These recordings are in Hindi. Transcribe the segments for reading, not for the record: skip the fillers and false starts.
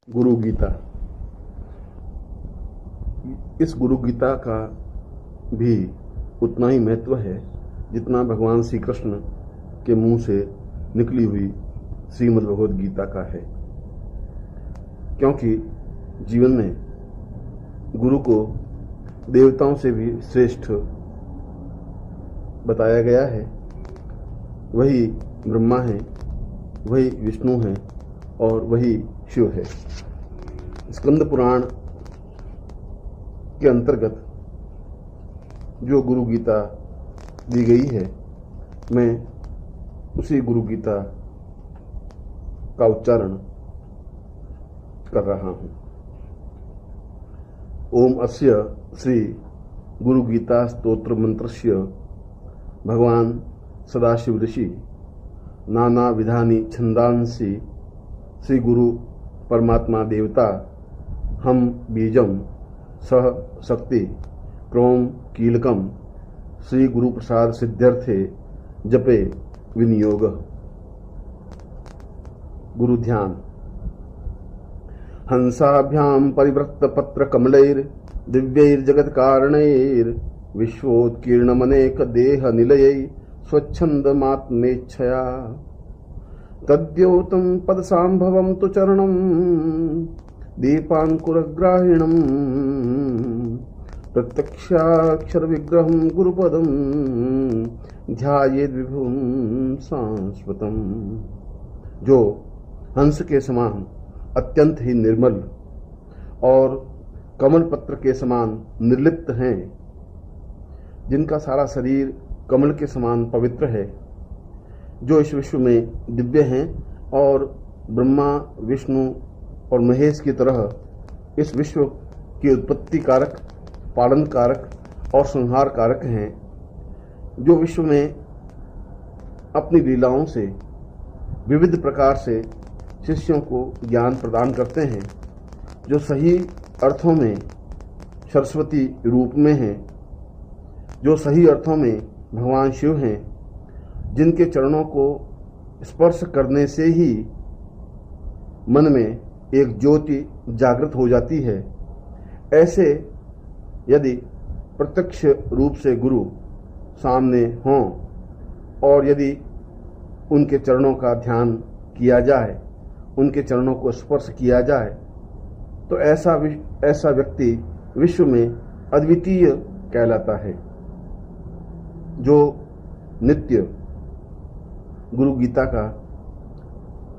गुरु गीता। इस गुरु गीता का भी उतना ही महत्व है जितना भगवान श्री कृष्ण के मुंह से निकली हुई श्रीमद् भगवद गीता का है, क्योंकि जीवन में गुरु को देवताओं से भी श्रेष्ठ बताया गया है। वही ब्रह्मा है, वही विष्णु है और वही शिव है। स्कंद पुराण के अंतर्गत जो गुरु गीता दी गई है, मैं उसी गुरु गीता का उच्चारण कर रहा हूं। ओम अस्य श्री गुरु गीता स्तोत्र मंत्रस्य भगवान सदाशिव ऋषि नाना विधानि छंदांसि श्री गुरु परमात्मा देवता हम बीजम सह शक्ति क्रोम कीलकम श्री गुरु प्रसाद सिद्ध्यर्थे जपे विनियोग। गुरु ध्यान। हंसाभ्याम परिवृत्त पत्र कमलैर दिव्यैर जगत कारणैर विश्वोत्कीर्णमनेक देह निलयै स्वच्छंदमात्मेच्छया तद्योतं पदसाम्भवं तु चरणं दीपाङ्कुरग्राहिणं प्रत्यक्षाक्षर विग्रहं गुरुपदं ध्यायेद् विभुं शाश्वतं। जो हंस के समान अत्यंत ही निर्मल और कमल पत्र के समान निर्लिप्त हैं, जिनका सारा शरीर कमल के समान पवित्र है, जो इस विश्व में दिव्य हैं और ब्रह्मा विष्णु और महेश की तरह इस विश्व की उत्पत्ति कारक, पालन कारक और संहार कारक हैं, जो विश्व में अपनी लीलाओं से विविध प्रकार से शिष्यों को ज्ञान प्रदान करते हैं, जो सही अर्थों में सरस्वती रूप में हैं, जो सही अर्थों में भगवान शिव हैं, जिनके चरणों को स्पर्श करने से ही मन में एक ज्योति जागृत हो जाती है। ऐसे यदि प्रत्यक्ष रूप से गुरु सामने हों और यदि उनके चरणों का ध्यान किया जाए, उनके चरणों को स्पर्श किया जाए, तो ऐसा व्यक्ति विश्व में अद्वितीय कहलाता है। जो नित्य गुरु गीता का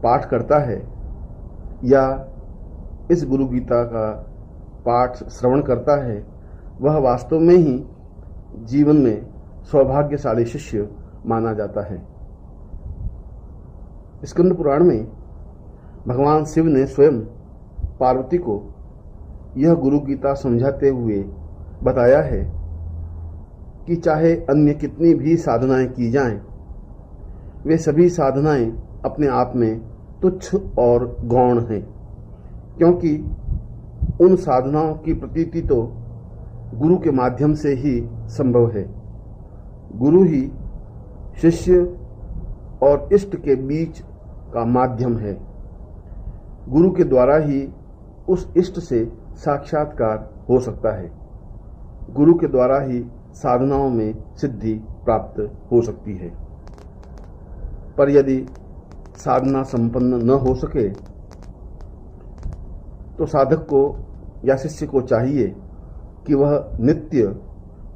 पाठ करता है या इस गुरु गीता का पाठ श्रवण करता है, वह वास्तव में ही जीवन में सौभाग्यशाली शिष्य माना जाता है। स्कंद पुराण में भगवान शिव ने स्वयं पार्वती को यह गुरु गीता समझाते हुए बताया है कि चाहे अन्य कितनी भी साधनाएं की जाएं, वे सभी साधनाएं अपने आप में तुच्छ और गौण हैं, क्योंकि उन साधनाओं की प्रतीति तो गुरु के माध्यम से ही संभव है। गुरु ही शिष्य और इष्ट के बीच का माध्यम है। गुरु के द्वारा ही उस इष्ट से साक्षात्कार हो सकता है। गुरु के द्वारा ही साधनाओं में सिद्धि प्राप्त हो सकती है। पर यदि साधना संपन्न न हो सके तो साधक को या शिष्य को चाहिए कि वह नित्य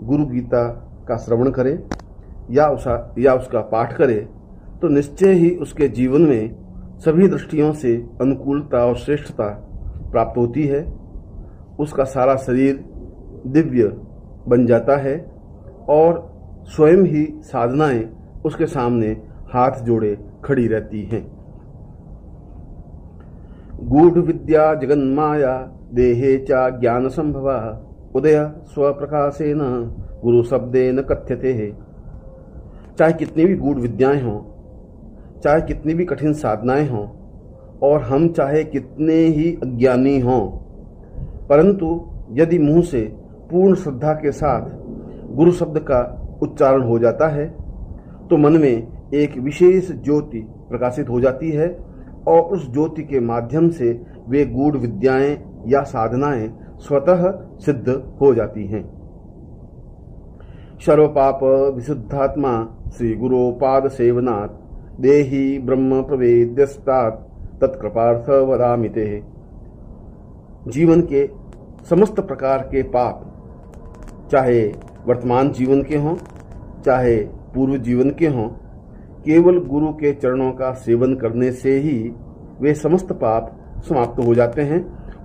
गुरु गीता का श्रवण करे या उसका पाठ करे, तो निश्चय ही उसके जीवन में सभी दृष्टियों से अनुकूलता और श्रेष्ठता प्राप्त होती है। उसका सारा शरीर दिव्य बन जाता है और स्वयं ही साधनाएं उसके सामने हाथ जोड़े खड़ी रहती हैं। गूढ़ विद्या जगन्माया देहे चा ज्ञान संभवा उदय स्वप्रकाशेन गुरु शब्देन कथ्यते है। चाहे कितनी भी गूढ़ विद्याएं हों, चाहे कितनी भी कठिन साधनाएं हों और हम चाहे कितने ही अज्ञानी हों, परंतु यदि मुंह से पूर्ण श्रद्धा के साथ गुरु शब्द का उच्चारण हो जाता है तो मन में एक विशेष ज्योति प्रकाशित हो जाती है और उस ज्योति के माध्यम से वे गूढ़ विद्याएं या साधनाएं स्वतः सिद्ध हो जाती हैं। सर्व पाप विशुद्धात्मा श्री गुरो पाद सेवनात् देहि ब्रह्म प्रवेद्यस्तात् तत्कृपार्थ वदामिते। जीवन के समस्त प्रकार के पाप, चाहे वर्तमान जीवन के हों चाहे पूर्व जीवन के हों, केवल गुरु के चरणों का सेवन करने से ही वे समस्त पाप समाप्त हो जाते हैं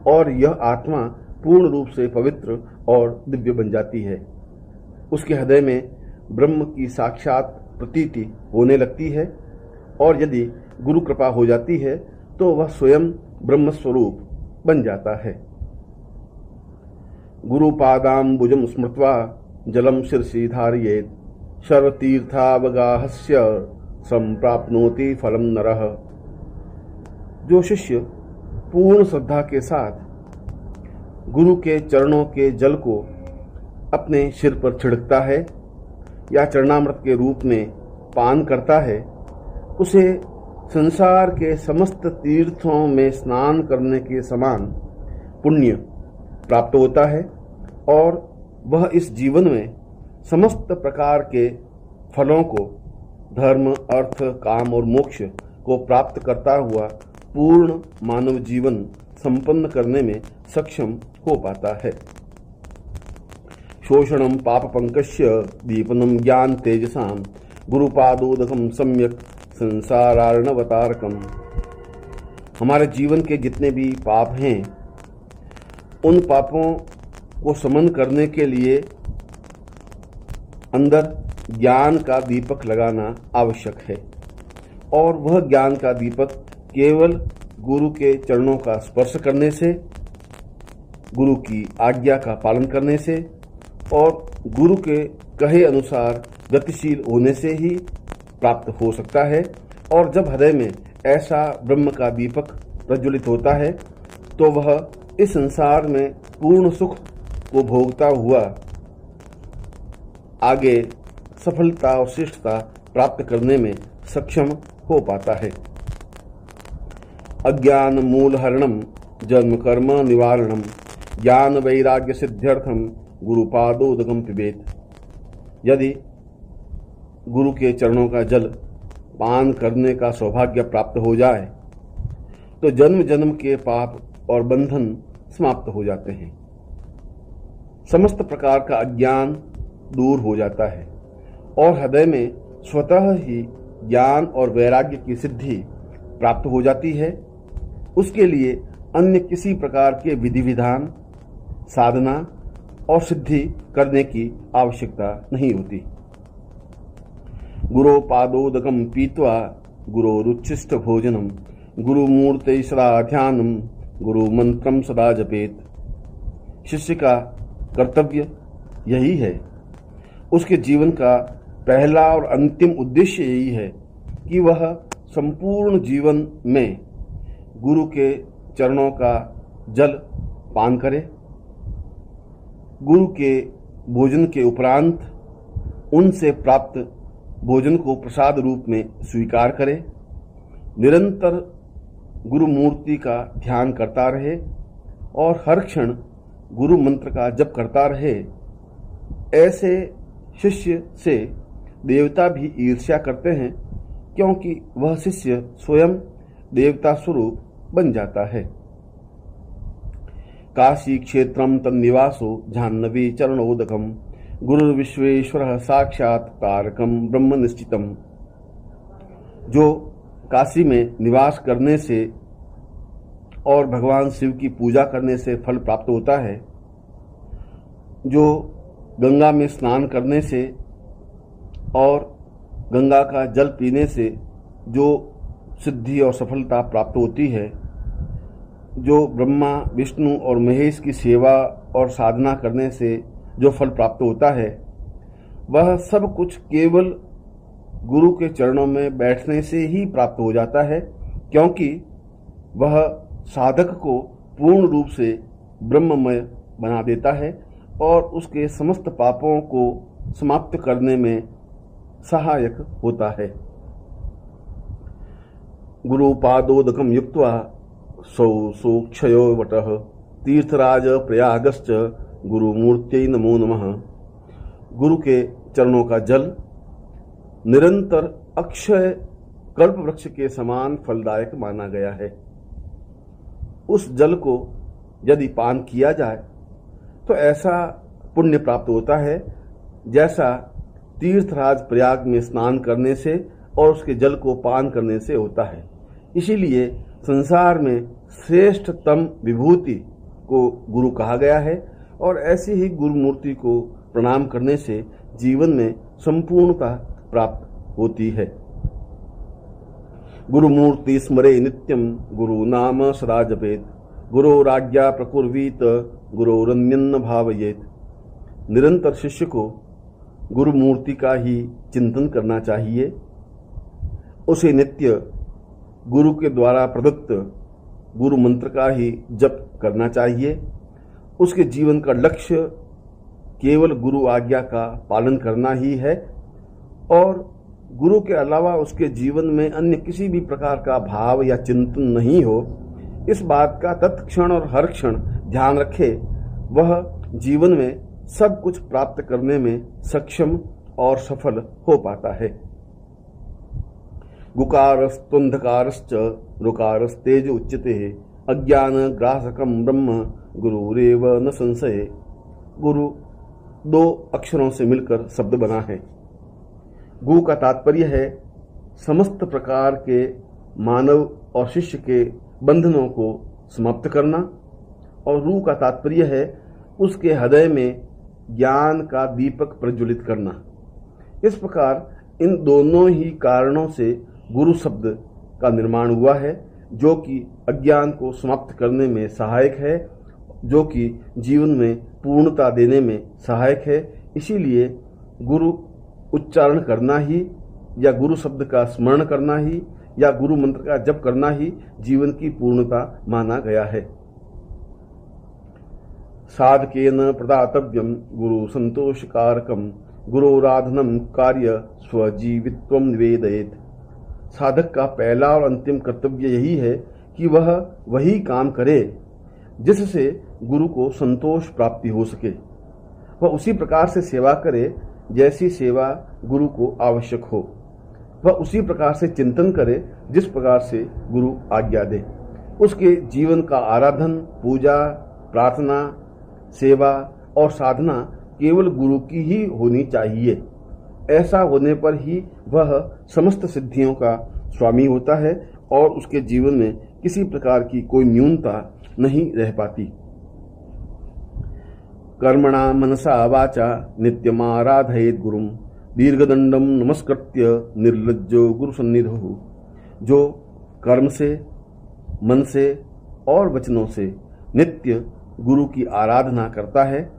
और यह आत्मा पूर्ण रूप से पवित्र और दिव्य बन जाती है। उसके हृदय में ब्रह्म की साक्षात प्रतीति होने लगती है और यदि गुरु कृपा हो जाती है तो वह स्वयं ब्रह्म स्वरूप बन जाता है। गुरु पादाम्बुजं स्मृत्वा जलम शिरसि धारयेत् सर्वतीर्थावगाहस्य संप्राप्नोति फलम नरः। जो शिष्य पूर्ण श्रद्धा के साथ गुरु के चरणों के जल को अपने सिर पर छिड़कता है या चरणामृत के रूप में पान करता है, उसे संसार के समस्त तीर्थों में स्नान करने के समान पुण्य प्राप्त होता है और वह इस जीवन में समस्त प्रकार के फलों को, धर्म, अर्थ, काम और मोक्ष को प्राप्त करता हुआ पूर्ण मानव जीवन संपन्न करने में सक्षम हो पाता है। शोषणम पाप पंकस्य दीपनम ज्ञान तेजसाम गुरुपादोदकम सम्यक संसारार्णवतारकम। हमारे जीवन के जितने भी पाप हैं, उन पापों को समन करने के लिए अंदर ज्ञान का दीपक लगाना आवश्यक है और वह ज्ञान का दीपक केवल गुरु के चरणों का स्पर्श करने से, गुरु की आज्ञा का पालन करने से और गुरु के कहे अनुसार गतिशील होने से ही प्राप्त हो सकता है। और जब हृदय में ऐसा ब्रह्म का दीपक प्रज्वलित होता है तो वह इस संसार में पूर्ण सुख को भोगता हुआ आगे सफलता और श्रेष्ठता प्राप्त करने में सक्षम हो पाता है। अज्ञान मूल हरणम जन्म कर्म निवारणम ज्ञान वैराग्य सिद्ध्यर्थम गुरुपादोदकम पिबेत। यदि गुरु के चरणों का जल पान करने का सौभाग्य प्राप्त हो जाए तो जन्म जन्म के पाप और बंधन समाप्त हो जाते हैं। समस्त प्रकार का अज्ञान दूर हो जाता है और हृदय में स्वतः ही ज्ञान और वैराग्य की सिद्धि प्राप्त हो जाती है। उसके लिए अन्य किसी प्रकार के विधि विधान, साधना और सिद्धि करने की आवश्यकता नहीं होती। गुरो पादोदकम पीत्वा गुरोरुच्छिष्ट भोजनम गुरुमूर्ते सदा ध्यानम गुरु मंत्रम सदा जपेत। शिष्य का कर्तव्य यही है, उसके जीवन का पहला और अंतिम उद्देश्य यही है कि वह संपूर्ण जीवन में गुरु के चरणों का जल पान करे, गुरु के भोजन के उपरांत उनसे प्राप्त भोजन को प्रसाद रूप में स्वीकार करे, निरंतर गुरु मूर्ति का ध्यान करता रहे और हर क्षण गुरु मंत्र का जप करता रहे। ऐसे शिष्य से देवता भी ईर्ष्या करते हैं क्योंकि वह शिष्य स्वयं देवता स्वरूप बन जाता है। काशी क्षेत्रम तन्निवासो जाह्नवी चरणोदकम गुरुर्विश्वेश्वर साक्षात तारकम ब्रह्म निश्चितम। जो काशी में निवास करने से और भगवान शिव की पूजा करने से फल प्राप्त होता है, जो गंगा में स्नान करने से और गंगा का जल पीने से जो सिद्धि और सफलता प्राप्त होती है, जो ब्रह्मा विष्णु और महेश की सेवा और साधना करने से जो फल प्राप्त होता है, वह सब कुछ केवल गुरु के चरणों में बैठने से ही प्राप्त हो जाता है, क्योंकि वह साधक को पूर्ण रूप से ब्रह्ममय बना देता है और उसके समस्त पापों को समाप्त करने में सहायक होता है। गुरुपादोदकं युक्त्वा सौ सोक्षयो वटः तीर्थराज प्रयागश्च गुरुमूर्त्यै नमो नमः। गुरु के चरणों का जल निरंतर अक्षय कल्प वृक्ष के समान फलदायक माना गया है। उस जल को यदि पान किया जाए तो ऐसा पुण्य प्राप्त होता है जैसा तीर्थराज प्रयाग में स्नान करने से और उसके जल को पान करने से होता है। इसीलिए संसार में श्रेष्ठतम विभूति को गुरु कहा गया है और ऐसी ही गुरु मूर्ति को प्रणाम करने से जीवन में संपूर्णता प्राप्त होती है। गुरुमूर्ति स्मरे नित्यम गुरु नाम सदा जपेत गुरोराज्ञा प्रकुर्वीत गुरोरन्यन्न भावयेत। निरंतर शिष्य को गुरु मूर्ति का ही चिंतन करना चाहिए। उसे नित्य गुरु के द्वारा प्रदत्त गुरु मंत्र का ही जप करना चाहिए। उसके जीवन का लक्ष्य केवल गुरु आज्ञा का पालन करना ही है और गुरु के अलावा उसके जीवन में अन्य किसी भी प्रकार का भाव या चिंतन नहीं हो, इस बात का तत्क्षण और हर क्षण ध्यान रखे। वह जीवन में सब कुछ प्राप्त करने में सक्षम और सफल हो पाता है। गुकारस्त्वंधकारश्च रुकारस्तेज उच्यते अज्ञान ग्रासकम ब्रह्म गुरुरेव न संशय। गुरु दो अक्षरों से मिलकर शब्द बना है। गु का तात्पर्य है समस्त प्रकार के मानव और शिष्य के बंधनों को समाप्त करना और रू का तात्पर्य है उसके हृदय में ज्ञान का दीपक प्रज्वलित करना। इस प्रकार इन दोनों ही कारणों से गुरु शब्द का निर्माण हुआ है, जो कि अज्ञान को समाप्त करने में सहायक है, जो कि जीवन में पूर्णता देने में सहायक है। इसीलिए गुरु उच्चारण करना ही या गुरु शब्द का स्मरण करना ही या गुरु मंत्र का जप करना ही जीवन की पूर्णता माना गया है। साधकेन प्रदातव्यम गुरु संतोषकारकम गुरोराधनम कार्य स्वजीवित्वम निवेदयेत। साधक का पहला और अंतिम कर्तव्य यही है कि वह वही काम करे जिससे गुरु को संतोष प्राप्ति हो सके। वह उसी प्रकार से सेवा करे जैसी सेवा गुरु को आवश्यक हो। वह उसी प्रकार से चिंतन करे जिस प्रकार से गुरु आज्ञा दे। उसके जीवन का आराधन, पूजा, प्रार्थना, सेवा और साधना केवल गुरु की ही होनी चाहिए। ऐसा होने पर ही वह समस्त सिद्धियों का स्वामी होता है और उसके जीवन में किसी प्रकार की कोई न्यूनता नहीं रह पाती। कर्मणा मनसा वाचा नित्यमाराधयेत् गुरुम दीर्घदंडम नमस्कृत्य निर्लज्जो गुरु सन्निधौ। जो कर्म से, मन से और वचनों से नित्य गुरु की आराधना करता है,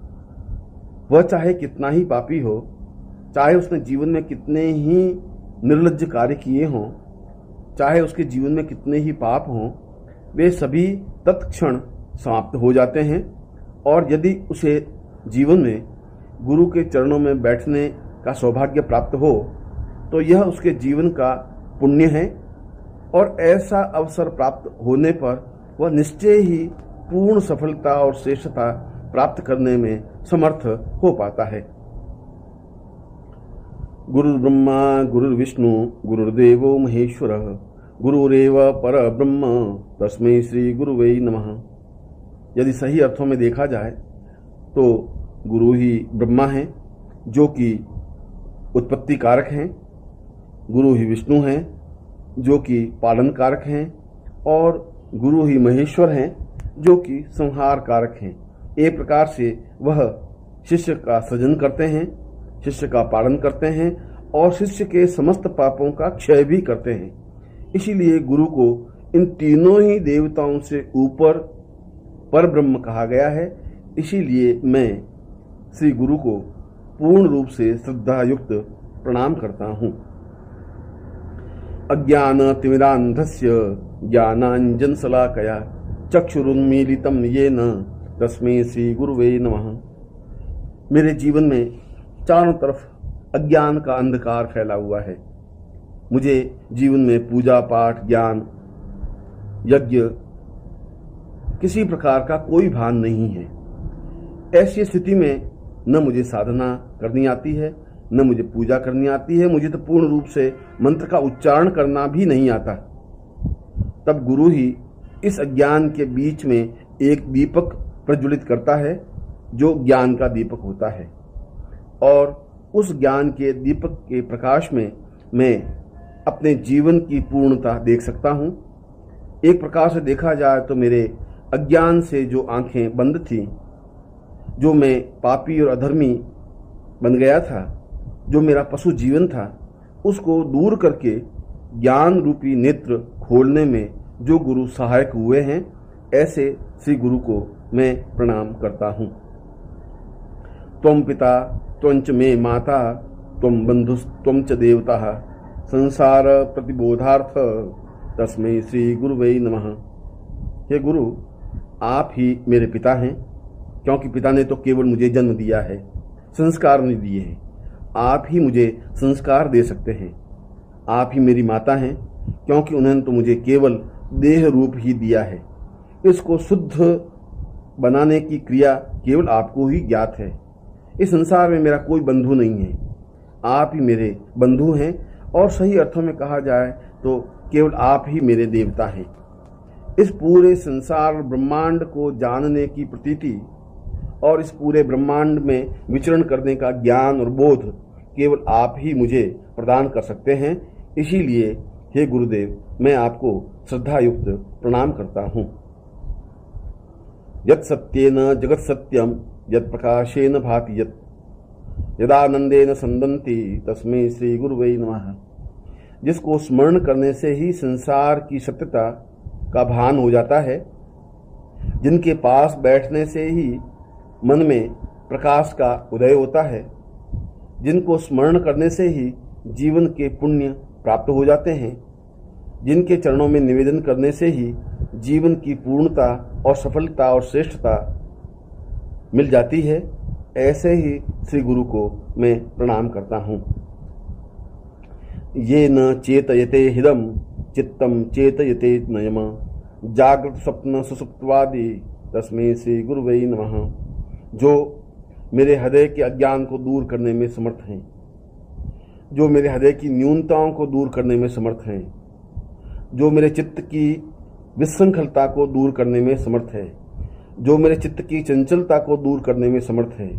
वह चाहे कितना ही पापी हो, चाहे उसने जीवन में कितने ही निर्लज्ज कार्य किए हों, चाहे उसके जीवन में कितने ही पाप हों, वे सभी तत्क्षण समाप्त हो जाते हैं। और यदि उसे जीवन में गुरु के चरणों में बैठने का सौभाग्य प्राप्त हो तो यह उसके जीवन का पुण्य है और ऐसा अवसर प्राप्त होने पर वह निश्चय ही पूर्ण सफलता और श्रेष्ठता प्राप्त करने में समर्थ हो पाता है। गुरुर्ब्रह्मा गुरुर्विष्णु गुरुर्देवो महेश्वरः गुरुरेव परब्रह्म तस्मै श्री गुरुवे नमः। यदि सही अर्थों में देखा जाए तो गुरु ही ब्रह्मा हैं जो कि उत्पत्ति कारक हैं, गुरु ही विष्णु हैं जो कि पालन कारक हैं और गुरु ही महेश्वर हैं जो कि संहार कारक हैं। एक प्रकार से वह शिष्य का सृजन करते हैं, शिष्य का पालन करते हैं और शिष्य के समस्त पापों का क्षय भी करते हैं। इसीलिए गुरु को इन तीनों ही देवताओं से ऊपर परब्रह्म कहा गया है। इसीलिए मैं श्री गुरु को पूर्ण रूप से श्रद्धा युक्त प्रणाम करता हूँ। अज्ञान तिमिरांधस्य ज्ञानांजन शलाकया चक्षुरुन्मीलितं येन तस्मै श्री गुरुवे नमः। मेरे जीवन में चारों तरफ अज्ञान का अंधकार फैला हुआ है। मुझे जीवन में पूजा पाठ, ज्ञान यज्ञ, किसी प्रकार का कोई भान नहीं है। ऐसी स्थिति में न मुझे साधना करनी आती है, न मुझे पूजा करनी आती है, मुझे तो पूर्ण रूप से मंत्र का उच्चारण करना भी नहीं आता। तब गुरु ही इस अज्ञान के बीच में एक दीपक प्रज्वलित करता है जो ज्ञान का दीपक होता है, और उस ज्ञान के दीपक के प्रकाश में मैं अपने जीवन की पूर्णता देख सकता हूँ। एक प्रकार से देखा जाए तो मेरे अज्ञान से जो आंखें बंद थी, जो मैं पापी और अधर्मी बन गया था, जो मेरा पशु जीवन था, उसको दूर करके ज्ञान रूपी नेत्र खोलने में जो गुरु सहायक हुए हैं, ऐसे श्री गुरु को मैं प्रणाम करता हूँ। त्वं पिता त्वंच मे माता त्वं बंधुस्त्वं च देवता संसार प्रतिबोधार्थ तस्मै श्री गुरुवे नमः। हे गुरु, आप ही मेरे पिता हैं, क्योंकि पिता ने तो केवल मुझे जन्म दिया है, संस्कार नहीं दिए हैं। आप ही मुझे संस्कार दे सकते हैं। आप ही मेरी माता हैं, क्योंकि उन्होंने तो मुझे केवल देह रूप ही दिया है। इसको शुद्ध बनाने की क्रिया केवल आपको ही ज्ञात है। इस संसार में मेरा कोई बंधु नहीं है, आप ही मेरे बंधु हैं, और सही अर्थों में कहा जाए तो केवल आप ही मेरे देवता हैं। इस पूरे संसार ब्रह्मांड को जानने की प्रतीति और इस पूरे ब्रह्मांड में विचरण करने का ज्ञान और बोध केवल आप ही मुझे प्रदान कर सकते हैं। इसीलिए हे गुरुदेव, मैं आपको श्रद्धायुक्त प्रणाम करता हूँ। यत् सत्येन जगत् सत्यम यत् प्रकाशेन भाति यत् यदानंदेन संदन्ति तस्मै श्री गुरुवे नमः। जिसको स्मरण करने से ही संसार की सत्यता का भान हो जाता है, जिनके पास बैठने से ही मन में प्रकाश का उदय होता है, जिनको स्मरण करने से ही जीवन के पुण्य प्राप्त हो जाते हैं, जिनके चरणों में निवेदन करने से ही जीवन की पूर्णता और सफलता और श्रेष्ठता मिल जाती है, ऐसे ही श्री गुरु को मैं प्रणाम करता हूँ। ये न चेतयते हिदम चित्तम चेतयते नयम जागृत स्वप्न सुसुप्तवादि तस्मै श्री गुरुवे नमः। जो मेरे हृदय के अज्ञान को दूर करने में समर्थ हैं, जो मेरे हृदय की न्यूनताओं को दूर करने में समर्थ हैं, जो मेरे चित्त की विशृंखलता को दूर करने में समर्थ है, जो मेरे चित्त की चंचलता को दूर करने में समर्थ है,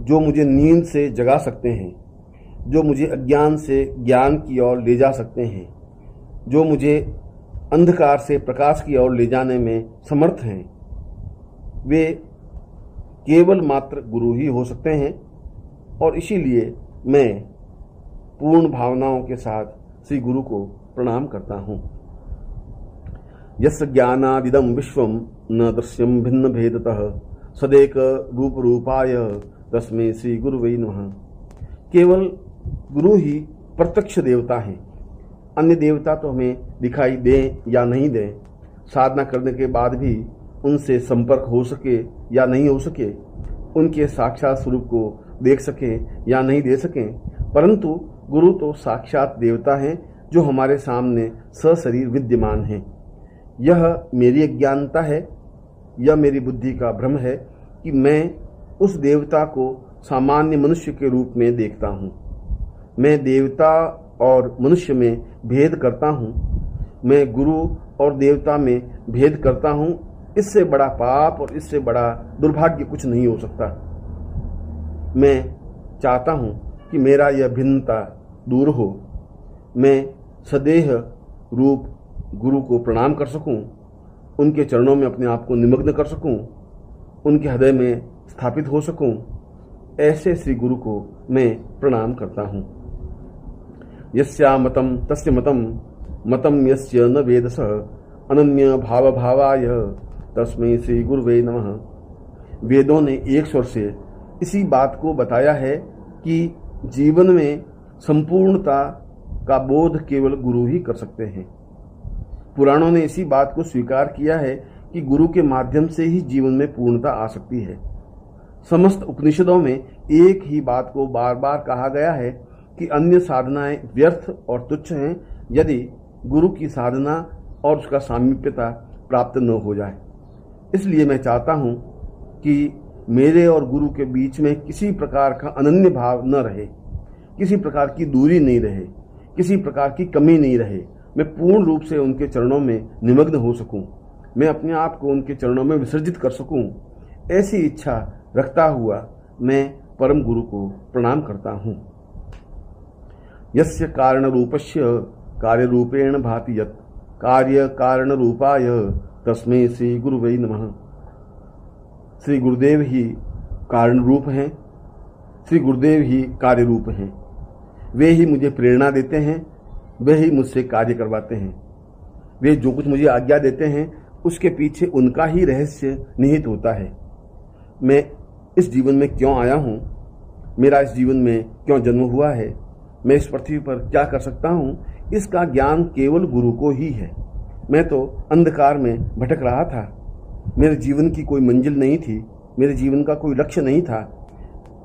जो मुझे नींद से जगा सकते हैं, जो मुझे अज्ञान से ज्ञान की ओर ले जा सकते हैं, जो मुझे अंधकार से प्रकाश की ओर ले जाने में समर्थ हैं, वे केवल मात्र गुरु ही हो सकते हैं। और इसीलिए मैं पूर्ण भावनाओं के साथ श्री गुरु को प्रणाम करता हूँ। यस्य ज्ञानादिदं विश्वं न दृश्यं भिन्न भेदतः सदेक रूप रूपाय तस्मै श्री गुरुवे नमः। केवल गुरु ही प्रत्यक्ष देवता हैं। अन्य देवता तो हमें दिखाई दें या नहीं दें, साधना करने के बाद भी उनसे संपर्क हो सके या नहीं हो सके, उनके साक्षात स्वरूप को देख सकें या नहीं दे सकें, परंतु गुरु तो साक्षात देवता हैं जो हमारे सामने सशरीर विद्यमान हैं। यह मेरी अज्ञानता है, यह मेरी बुद्धि का भ्रम है कि मैं उस देवता को सामान्य मनुष्य के रूप में देखता हूँ। मैं देवता और मनुष्य में भेद करता हूँ, मैं गुरु और देवता में भेद करता हूँ। इससे बड़ा पाप और इससे बड़ा दुर्भाग्य कुछ नहीं हो सकता। मैं चाहता हूँ कि मेरा यह भिन्नता दूर हो, मैं सदेह रूप गुरु को प्रणाम कर सकूं, उनके चरणों में अपने आप को निमग्न कर सकूं, उनके हृदय में स्थापित हो सकूं, ऐसे श्री गुरु को मैं प्रणाम करता हूं। यस्या मतम तस्य मतम मतम यस्य न वेदसः अनन्य भाव भावाय तस्मै श्री गुरुवे नमः। वेदों ने एक स्वर से इसी बात को बताया है कि जीवन में संपूर्णता का बोध केवल गुरु ही कर सकते हैं। पुराणों ने इसी बात को स्वीकार किया है कि गुरु के माध्यम से ही जीवन में पूर्णता आ सकती है। समस्त उपनिषदों में एक ही बात को बार बार कहा गया है कि अन्य साधनाएं व्यर्थ और तुच्छ हैं यदि गुरु की साधना और उसका सामीप्यता प्राप्त न हो जाए। इसलिए मैं चाहता हूं कि मेरे और गुरु के बीच में किसी प्रकार का अनन्य भाव न रहे, किसी प्रकार की दूरी नहीं रहे, किसी प्रकार की कमी नहीं रहे। मैं पूर्ण रूप से उनके चरणों में निमग्न हो सकूं, मैं अपने आप को उनके चरणों में विसर्जित कर सकूं। ऐसी इच्छा रखता हुआ मैं परम गुरु को प्रणाम करता हूं। यस्य कारण रूपस्य कार्य रूपेण भाति यत् कार्य कारण रूपाय तस्मै श्री गुरुवे नमः। श्री गुरुदेव ही कारण रूप हैं, श्री गुरुदेव ही कार्य रूप हैं। वे ही मुझे प्रेरणा देते हैं, वे ही मुझसे कार्य करवाते हैं। वे जो कुछ मुझे आज्ञा देते हैं उसके पीछे उनका ही रहस्य निहित होता है। मैं इस जीवन में क्यों आया हूँ, मेरा इस जीवन में क्यों जन्म हुआ है, मैं इस पृथ्वी पर क्या कर सकता हूँ, इसका ज्ञान केवल गुरु को ही है। मैं तो अंधकार में भटक रहा था, मेरे जीवन की कोई मंजिल नहीं थी, मेरे जीवन का कोई लक्ष्य नहीं था।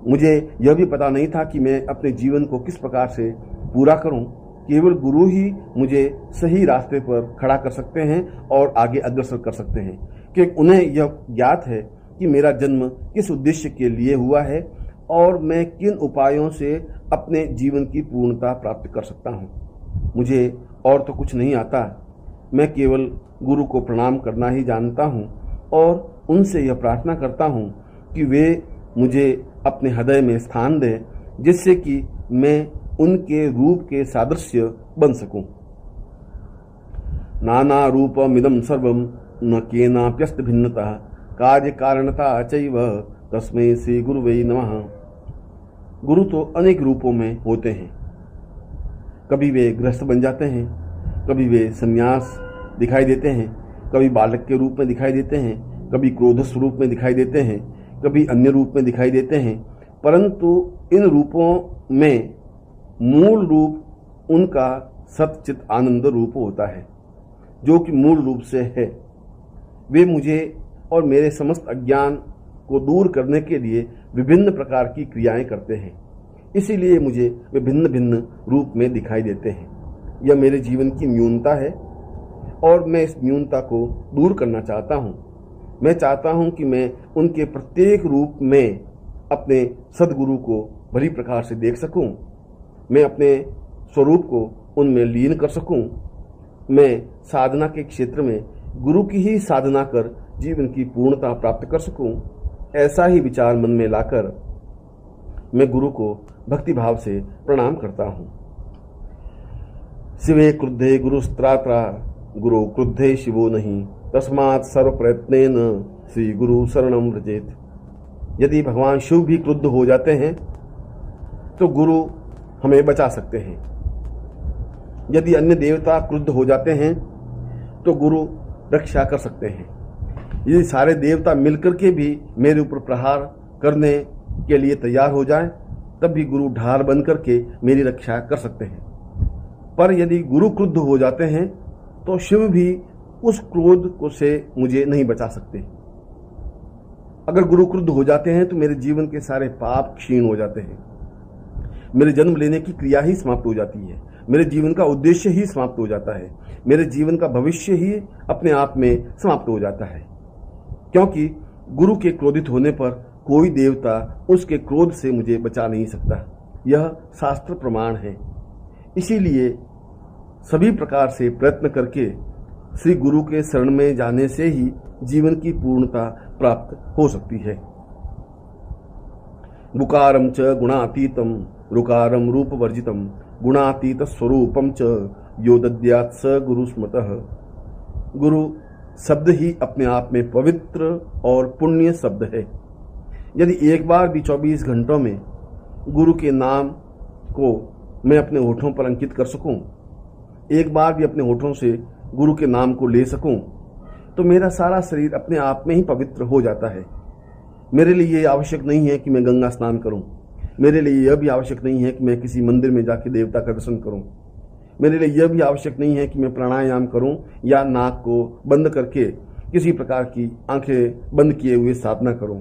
मुझे यह भी पता नहीं था कि मैं अपने जीवन को किस प्रकार से पूरा करूं। केवल गुरु ही मुझे सही रास्ते पर खड़ा कर सकते हैं और आगे अग्रसर कर सकते हैं, क्योंकि उन्हें यह ज्ञात है कि मेरा जन्म किस उद्देश्य के लिए हुआ है और मैं किन उपायों से अपने जीवन की पूर्णता प्राप्त कर सकता हूँ। मुझे और तो कुछ नहीं आता, मैं केवल गुरु को प्रणाम करना ही जानता हूँ और उनसे यह प्रार्थना करता हूँ कि वे मुझे अपने हृदय में स्थान दें, जिससे कि मैं उनके रूप के सादृश्य बन सकूं। नाना रूपमिदं सर्वं न केनाप्यस्त भिन्नता कार्य कारणता चैव तस्मै श्री गुरुवे नमः। गुरु तो अनेक रूपों में होते हैं। कभी वे गृहस्थ बन जाते हैं, कभी वे संन्यास दिखाई देते हैं, कभी बालक के रूप में दिखाई देते हैं, कभी क्रोध स्वरूप में दिखाई देते हैं, कभी अन्य रूप में दिखाई देते हैं। परंतु इन रूपों में मूल रूप उनका सच्चित आनंद रूप होता है, जो कि मूल रूप से है। वे मुझे और मेरे समस्त अज्ञान को दूर करने के लिए विभिन्न प्रकार की क्रियाएं करते हैं, इसीलिए मुझे वे भिन्न भिन्न रूप में दिखाई देते हैं। यह मेरे जीवन की न्यूनता है और मैं इस न्यूनता को दूर करना चाहता हूँ। मैं चाहता हूँ कि मैं उनके प्रत्येक रूप में अपने सद्गुरु को भली प्रकार से देख सकूं, मैं अपने स्वरूप को उनमें लीन कर सकूं, मैं साधना के क्षेत्र में गुरु की ही साधना कर जीवन की पूर्णता प्राप्त कर सकूं। ऐसा ही विचार मन में लाकर मैं गुरु को भक्ति भाव से प्रणाम करता हूं। शिवे क्रुद्धे गुरुस्त्रात्रा गुरु क्रुद्धे शिवो नहीं तस्मात् सर्व प्रयत्नेन श्री गुरु शरणम व्रजेत। यदि भगवान शिव भी क्रुद्ध हो जाते हैं तो गुरु हमें बचा सकते हैं। यदि अन्य देवता क्रुद्ध हो जाते हैं तो गुरु रक्षा कर सकते हैं। यदि सारे देवता मिलकर के भी मेरे ऊपर प्रहार करने के लिए तैयार हो जाएं, तब भी गुरु ढाल बन करके मेरी रक्षा कर सकते हैं। पर यदि गुरु क्रुद्ध हो जाते हैं तो शिव भी उस क्रोध को से मुझे नहीं बचा सकते। अगर गुरु क्रुद्ध हो जाते हैं तो मेरे जीवन के सारे पाप क्षीण हो जाते हैं, मेरे जन्म लेने की क्रिया ही समाप्त हो जाती है, मेरे जीवन का उद्देश्य ही समाप्त हो जाता है, मेरे जीवन का भविष्य ही अपने आप में समाप्त हो जाता है। क्योंकि गुरु के क्रोधित होने पर कोई देवता उसके क्रोध से मुझे बचा नहीं सकता, यह शास्त्र प्रमाण है। इसीलिए सभी प्रकार से प्रयत्न करके श्री गुरु के शरण में जाने से ही जीवन की पूर्णता प्राप्त हो सकती है। गुकारम च गुणातीतम रुकारम रूप वर्जितम गुणातीत स्वरूपम च यो दद्यात् स गुरु स्मृतः। गुरु शब्द ही अपने आप में पवित्र और पुण्य शब्द है। यदि एक बार भी 24 घंटों में गुरु के नाम को मैं अपने होठों पर अंकित कर सकूं, एक बार भी अपने होठों से गुरु के नाम को ले सकूं, तो मेरा सारा शरीर अपने आप में ही पवित्र हो जाता है। मेरे लिए यह आवश्यक नहीं है कि मैं गंगा स्नान करूं, मेरे लिए यह भी आवश्यक नहीं है कि मैं किसी मंदिर में जाके देवता का दर्शन करूं, मेरे लिए यह भी आवश्यक नहीं है कि मैं प्राणायाम करूं या नाक को बंद करके किसी प्रकार की आंखें बंद किए हुए साधना करूं।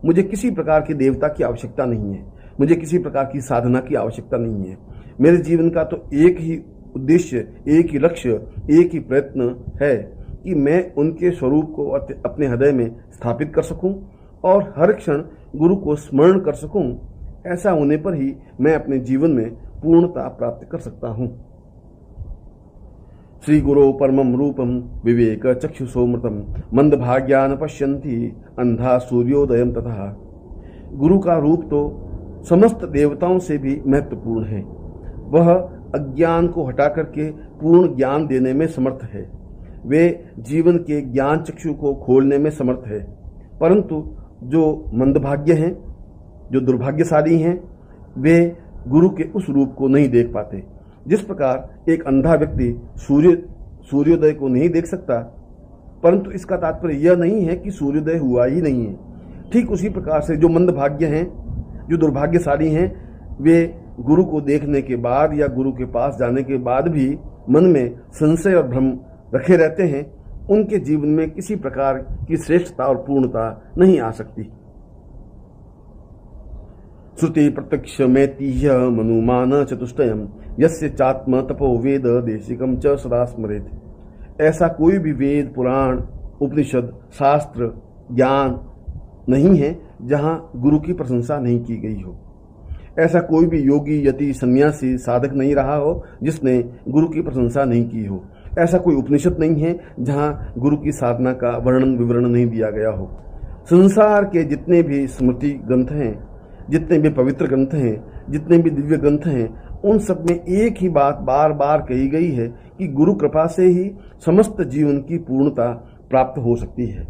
मुझे किसी प्रकार के देवता की आवश्यकता नहीं है, मुझे किसी प्रकार की साधना की आवश्यकता नहीं है। मेरे जीवन का तो एक ही उद्देश्य, एक ही लक्ष्य, एक ही प्रयत्न है कि मैं उनके स्वरूप को अपने हृदय में स्थापित कर सकूं और हर क्षण गुरु को स्मरण कर सकूं। ऐसा होने पर ही मैं अपने जीवन में पूर्णता प्राप्त कर सकता हूं। श्री गुरो परमं रूपम विवेक चक्षुषोमृतम मंदभाग्यान पश्यन्ति अंधा सूर्योदयम तथा। गुरु का रूप तो समस्त देवताओं से भी महत्वपूर्ण है। वह अज्ञान को हटा करके पूर्ण ज्ञान देने में समर्थ है। वे जीवन के ज्ञान चक्षु को खोलने में समर्थ है। परंतु जो मंदभाग्य हैं, जो दुर्भाग्यशाली हैं, वे गुरु के उस रूप को नहीं देख पाते। जिस प्रकार एक अंधा व्यक्ति सूर्योदय को नहीं देख सकता, परंतु इसका तात्पर्य यह नहीं है कि सूर्योदय हुआ ही नहीं है। ठीक उसी प्रकार से जो मंदभाग्य हैं, जो दुर्भाग्यशाली हैं, वे गुरु को देखने के बाद या गुरु के पास जाने के बाद भी मन में संशय और भ्रम रखे रहते हैं, उनके जीवन में किसी प्रकार की श्रेष्ठता और पूर्णता नहीं आ सकती। श्रुति प्रत्यक्ष मैतीह्य मनुमान चतुष्टयम यस्य चात्म तपो वेद देशिकम च सदा स्मरेत्। ऐसा कोई भी वेद, पुराण, उपनिषद, शास्त्र, ज्ञान नहीं है जहां गुरु की प्रशंसा नहीं की गई हो। ऐसा कोई भी योगी, यति, सन्यासी, साधक नहीं रहा हो जिसने गुरु की प्रशंसा नहीं की हो। ऐसा कोई उपनिषद नहीं है जहां गुरु की साधना का वर्णन विवरण नहीं दिया गया हो। संसार के जितने भी स्मृति ग्रंथ हैं, जितने भी पवित्र ग्रंथ हैं, जितने भी दिव्य ग्रंथ हैं, उन सब में एक ही बात बार बार कही गई है कि गुरु कृपा से ही समस्त जीवन की पूर्णता प्राप्त हो सकती है।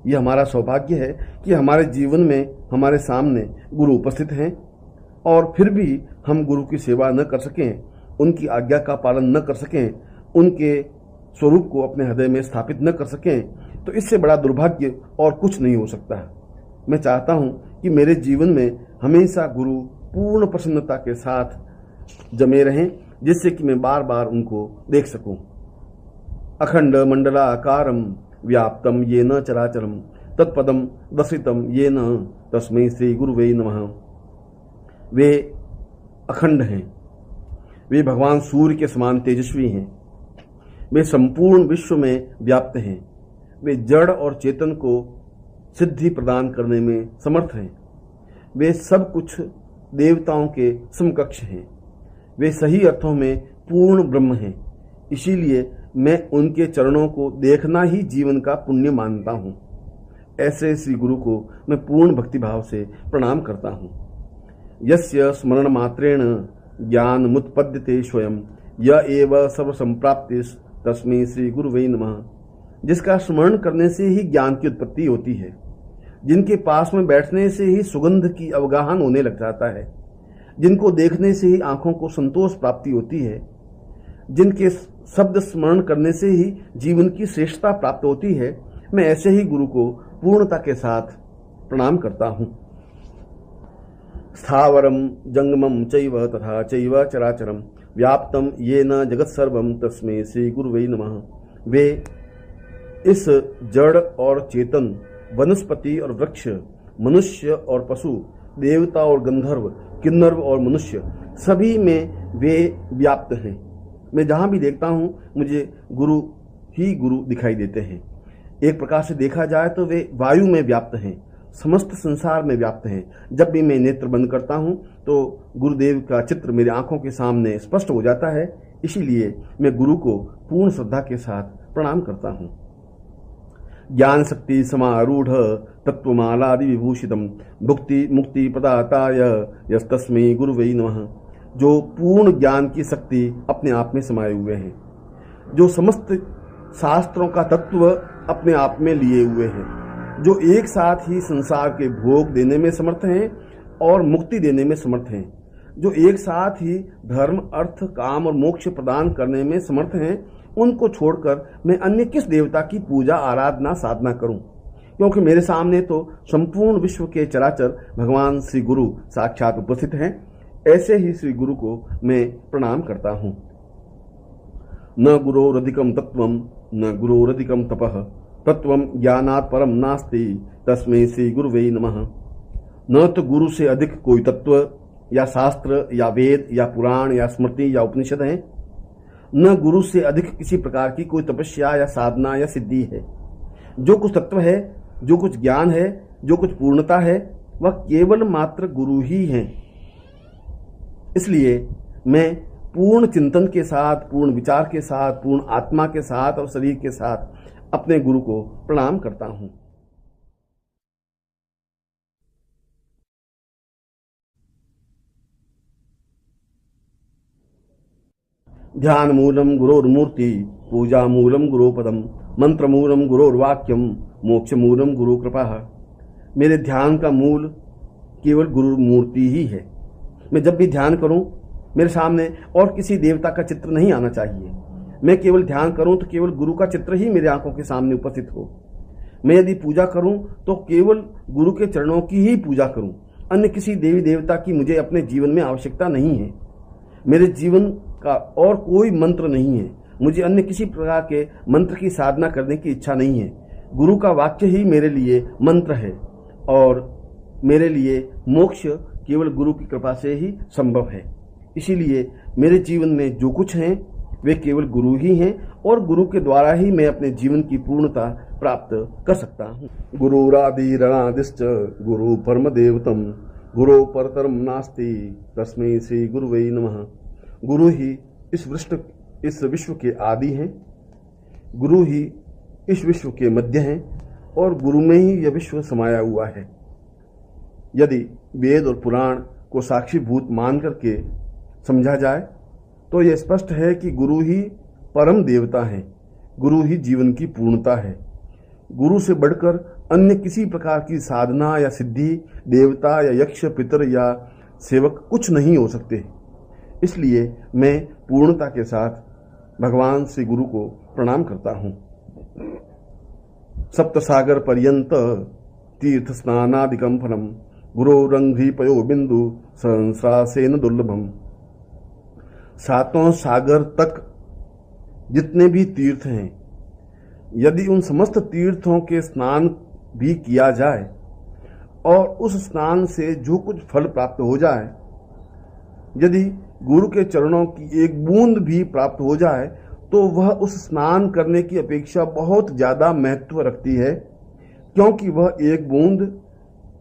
यह हमारा सौभाग्य है कि हमारे जीवन में हमारे सामने गुरु उपस्थित हैं और फिर भी हम गुरु की सेवा न कर सकें, उनकी आज्ञा का पालन न कर सकें, उनके स्वरूप को अपने हृदय में स्थापित न कर सकें, तो इससे बड़ा दुर्भाग्य और कुछ नहीं हो सकता। मैं चाहता हूं कि मेरे जीवन में हमेशा गुरु पूर्ण प्रसन्नता के साथ जमे रहें, जिससे कि मैं बार बार उनको देख सकूं। अखंड मंडलाकारम व्याप्तम येन चराचरम तत्पदम दर्शितम येन तस्मै श्री गुरुवे नमः। वे अखंड हैं, वे भगवान सूर्य के समान तेजस्वी हैं, वे संपूर्ण विश्व में व्याप्त हैं, वे जड़ और चेतन को सिद्धि प्रदान करने में समर्थ हैं, वे सब कुछ देवताओं के समकक्ष हैं, वे सही अर्थों में पूर्ण ब्रह्म हैं। इसीलिए मैं उनके चरणों को देखना ही जीवन का पुण्य मानता हूँ। ऐसे श्री गुरु को मैं पूर्ण भक्तिभाव से प्रणाम करता हूँ। यस्य स्मरण मात्रेण ज्ञान मुत्पद्यते स्वयं य एव सर्व संप्राप्तिस् तस्मै श्री गुरुवे नमः। जिसका स्मरण करने से ही ज्ञान की उत्पत्ति होती है, जिनके पास में बैठने से ही सुगंध की अवगाहन होने लग जाता है, जिनको देखने से ही आंखों को संतोष प्राप्ति होती है, जिनके शब्द स्मरण करने से ही जीवन की श्रेष्ठता प्राप्त होती है, मैं ऐसे ही गुरु को पूर्णता के साथ प्रणाम करता हूँ। स्थावरम जंगमम चैव तथा चैव चराचरम व्याप्तम येन जगत सर्वम तस्मै श्री गुरुवे नमः। वे इस जड़ और चेतन, वनस्पति और वृक्ष, मनुष्य और पशु, देवता और गंधर्व, किन्नर और मनुष्य, सभी में वे व्याप्त हैं। मैं जहां भी देखता हूं मुझे गुरु ही गुरु दिखाई देते हैं। एक प्रकार से देखा जाए तो वे वायु में व्याप्त हैं, समस्त संसार में व्याप्त हैं। जब भी मैं नेत्र बंद करता हूं तो गुरुदेव का चित्र मेरी आंखों के सामने स्पष्ट हो जाता है। इसीलिए मैं गुरु को पूर्ण श्रद्धा के साथ प्रणाम करता हूं। ज्ञान शक्ति समारूढ़ तत्वमालादि विभूषितम भुक्ति मुक्ति प्रदाताय यस्तस्मै गुरुवे नमः। जो पूर्ण ज्ञान की शक्ति अपने आप में समाये हुए हैं, जो समस्त शास्त्रों का तत्व अपने आप में लिए हुए हैं, जो एक साथ ही संसार के भोग देने में समर्थ हैं और मुक्ति देने में समर्थ हैं, जो एक साथ ही धर्म, अर्थ, काम और मोक्ष प्रदान करने में समर्थ हैं, उनको छोड़कर मैं अन्य किस देवता की पूजा, आराधना, साधना करूं? क्योंकि मेरे सामने तो संपूर्ण विश्व के चराचर भगवान श्री गुरु साक्षात उपस्थित हैं। ऐसे ही श्री गुरु को मैं प्रणाम करता हूं। न गुरोरधिकम तत्वम न गुरोरधिकम तपः तत्वम ज्ञानात् परम नास्ति तस्मै श्री गुरुवे नमः। न तो गुरु से अधिक कोई तत्व या शास्त्र या वेद या पुराण या स्मृति या उपनिषद है, न गुरु से अधिक किसी प्रकार की कोई तपस्या या साधना या सिद्धि है। जो कुछ तत्व है, जो कुछ ज्ञान है, जो कुछ पूर्णता है, वह केवल मात्र गुरु ही है। इसलिए मैं पूर्ण चिंतन के साथ, पूर्ण विचार के साथ, पूर्ण आत्मा के साथ और शरीर के साथ अपने गुरु को प्रणाम करता हूं। ध्यान मूलम गुरोर्मूर्ति, पूजा मूलम गुरोपदम, मंत्र मूलम गुरोर्वाक्यम, मोक्ष मूलम गुरु कृपा। मेरे ध्यान का मूल केवल गुरु मूर्ति ही है। मैं जब भी ध्यान करूं, मेरे सामने और किसी देवता का चित्र नहीं आना चाहिए। मैं केवल ध्यान करूं तो केवल गुरु का चित्र ही मेरे आंखों के सामने उपस्थित हो। मैं यदि पूजा करूं तो केवल गुरु के चरणों की ही पूजा करूं। अन्य किसी देवी देवता की मुझे अपने जीवन में आवश्यकता नहीं है। मेरे जीवन का और कोई मंत्र नहीं है। मुझे अन्य किसी प्रकार के मंत्र की साधना करने की इच्छा नहीं है। गुरु का वाक्य ही मेरे लिए मंत्र है और मेरे लिए मोक्ष केवल गुरु की कृपा से ही संभव है। इसीलिए मेरे जीवन में जो कुछ है वे केवल गुरु ही हैं और गुरु के द्वारा ही मैं अपने जीवन की पूर्णता प्राप्त कर सकता हूँ। गुरुरादिरणादिश्च गुरु परम देवतम, गुरु परतरम नास्ति तस्मै श्री गुरुवे नमः। गुरु ही इस विश्व के आदि हैं, गुरु ही इस विश्व के मध्य हैं और गुरु में ही यह विश्व समाया हुआ है। यदि वेद और पुराण को साक्षीभूत मान करके समझा जाए तो यह स्पष्ट है कि गुरु ही परम देवता है, गुरु ही जीवन की पूर्णता है। गुरु से बढ़कर अन्य किसी प्रकार की साधना या सिद्धि, देवता या यक्ष, पितर या सेवक कुछ नहीं हो सकते। इसलिए मैं पूर्णता के साथ भगवान श्री गुरु को प्रणाम करता हूँ। सप्त सागर पर्यंत तीर्थ स्नानादिकं फलम, गुरोरंघ्रि पयो बिंदु सहस्रासेन दुर्लभम। सातों सागर तक जितने भी तीर्थ हैं, यदि उन समस्त तीर्थों के स्नान भी किया जाए और उस स्नान से जो कुछ फल प्राप्त हो जाए, यदि गुरु के चरणों की एक बूंद भी प्राप्त हो जाए तो वह उस स्नान करने की अपेक्षा बहुत ज्यादा महत्व रखती है, क्योंकि वह एक बूंद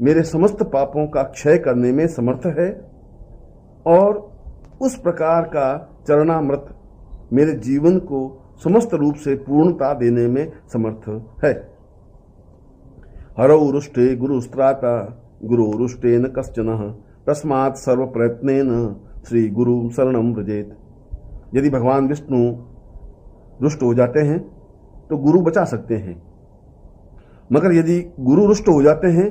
मेरे समस्त पापों का क्षय करने में समर्थ है और उस प्रकार का चरणामृत मेरे जीवन को समस्त रूप से पूर्णता देने में समर्थ है। हरौ रुष्टे गुरुस्त्राता गुरुरुष्टेन कश्चनः, तस्मात् सर्व प्रयत्नेन श्री गुरु शरणं व्रजेत। यदि भगवान विष्णु रुष्ट हो जाते हैं तो गुरु बचा सकते हैं, मगर यदि गुरु रुष्ट हो जाते हैं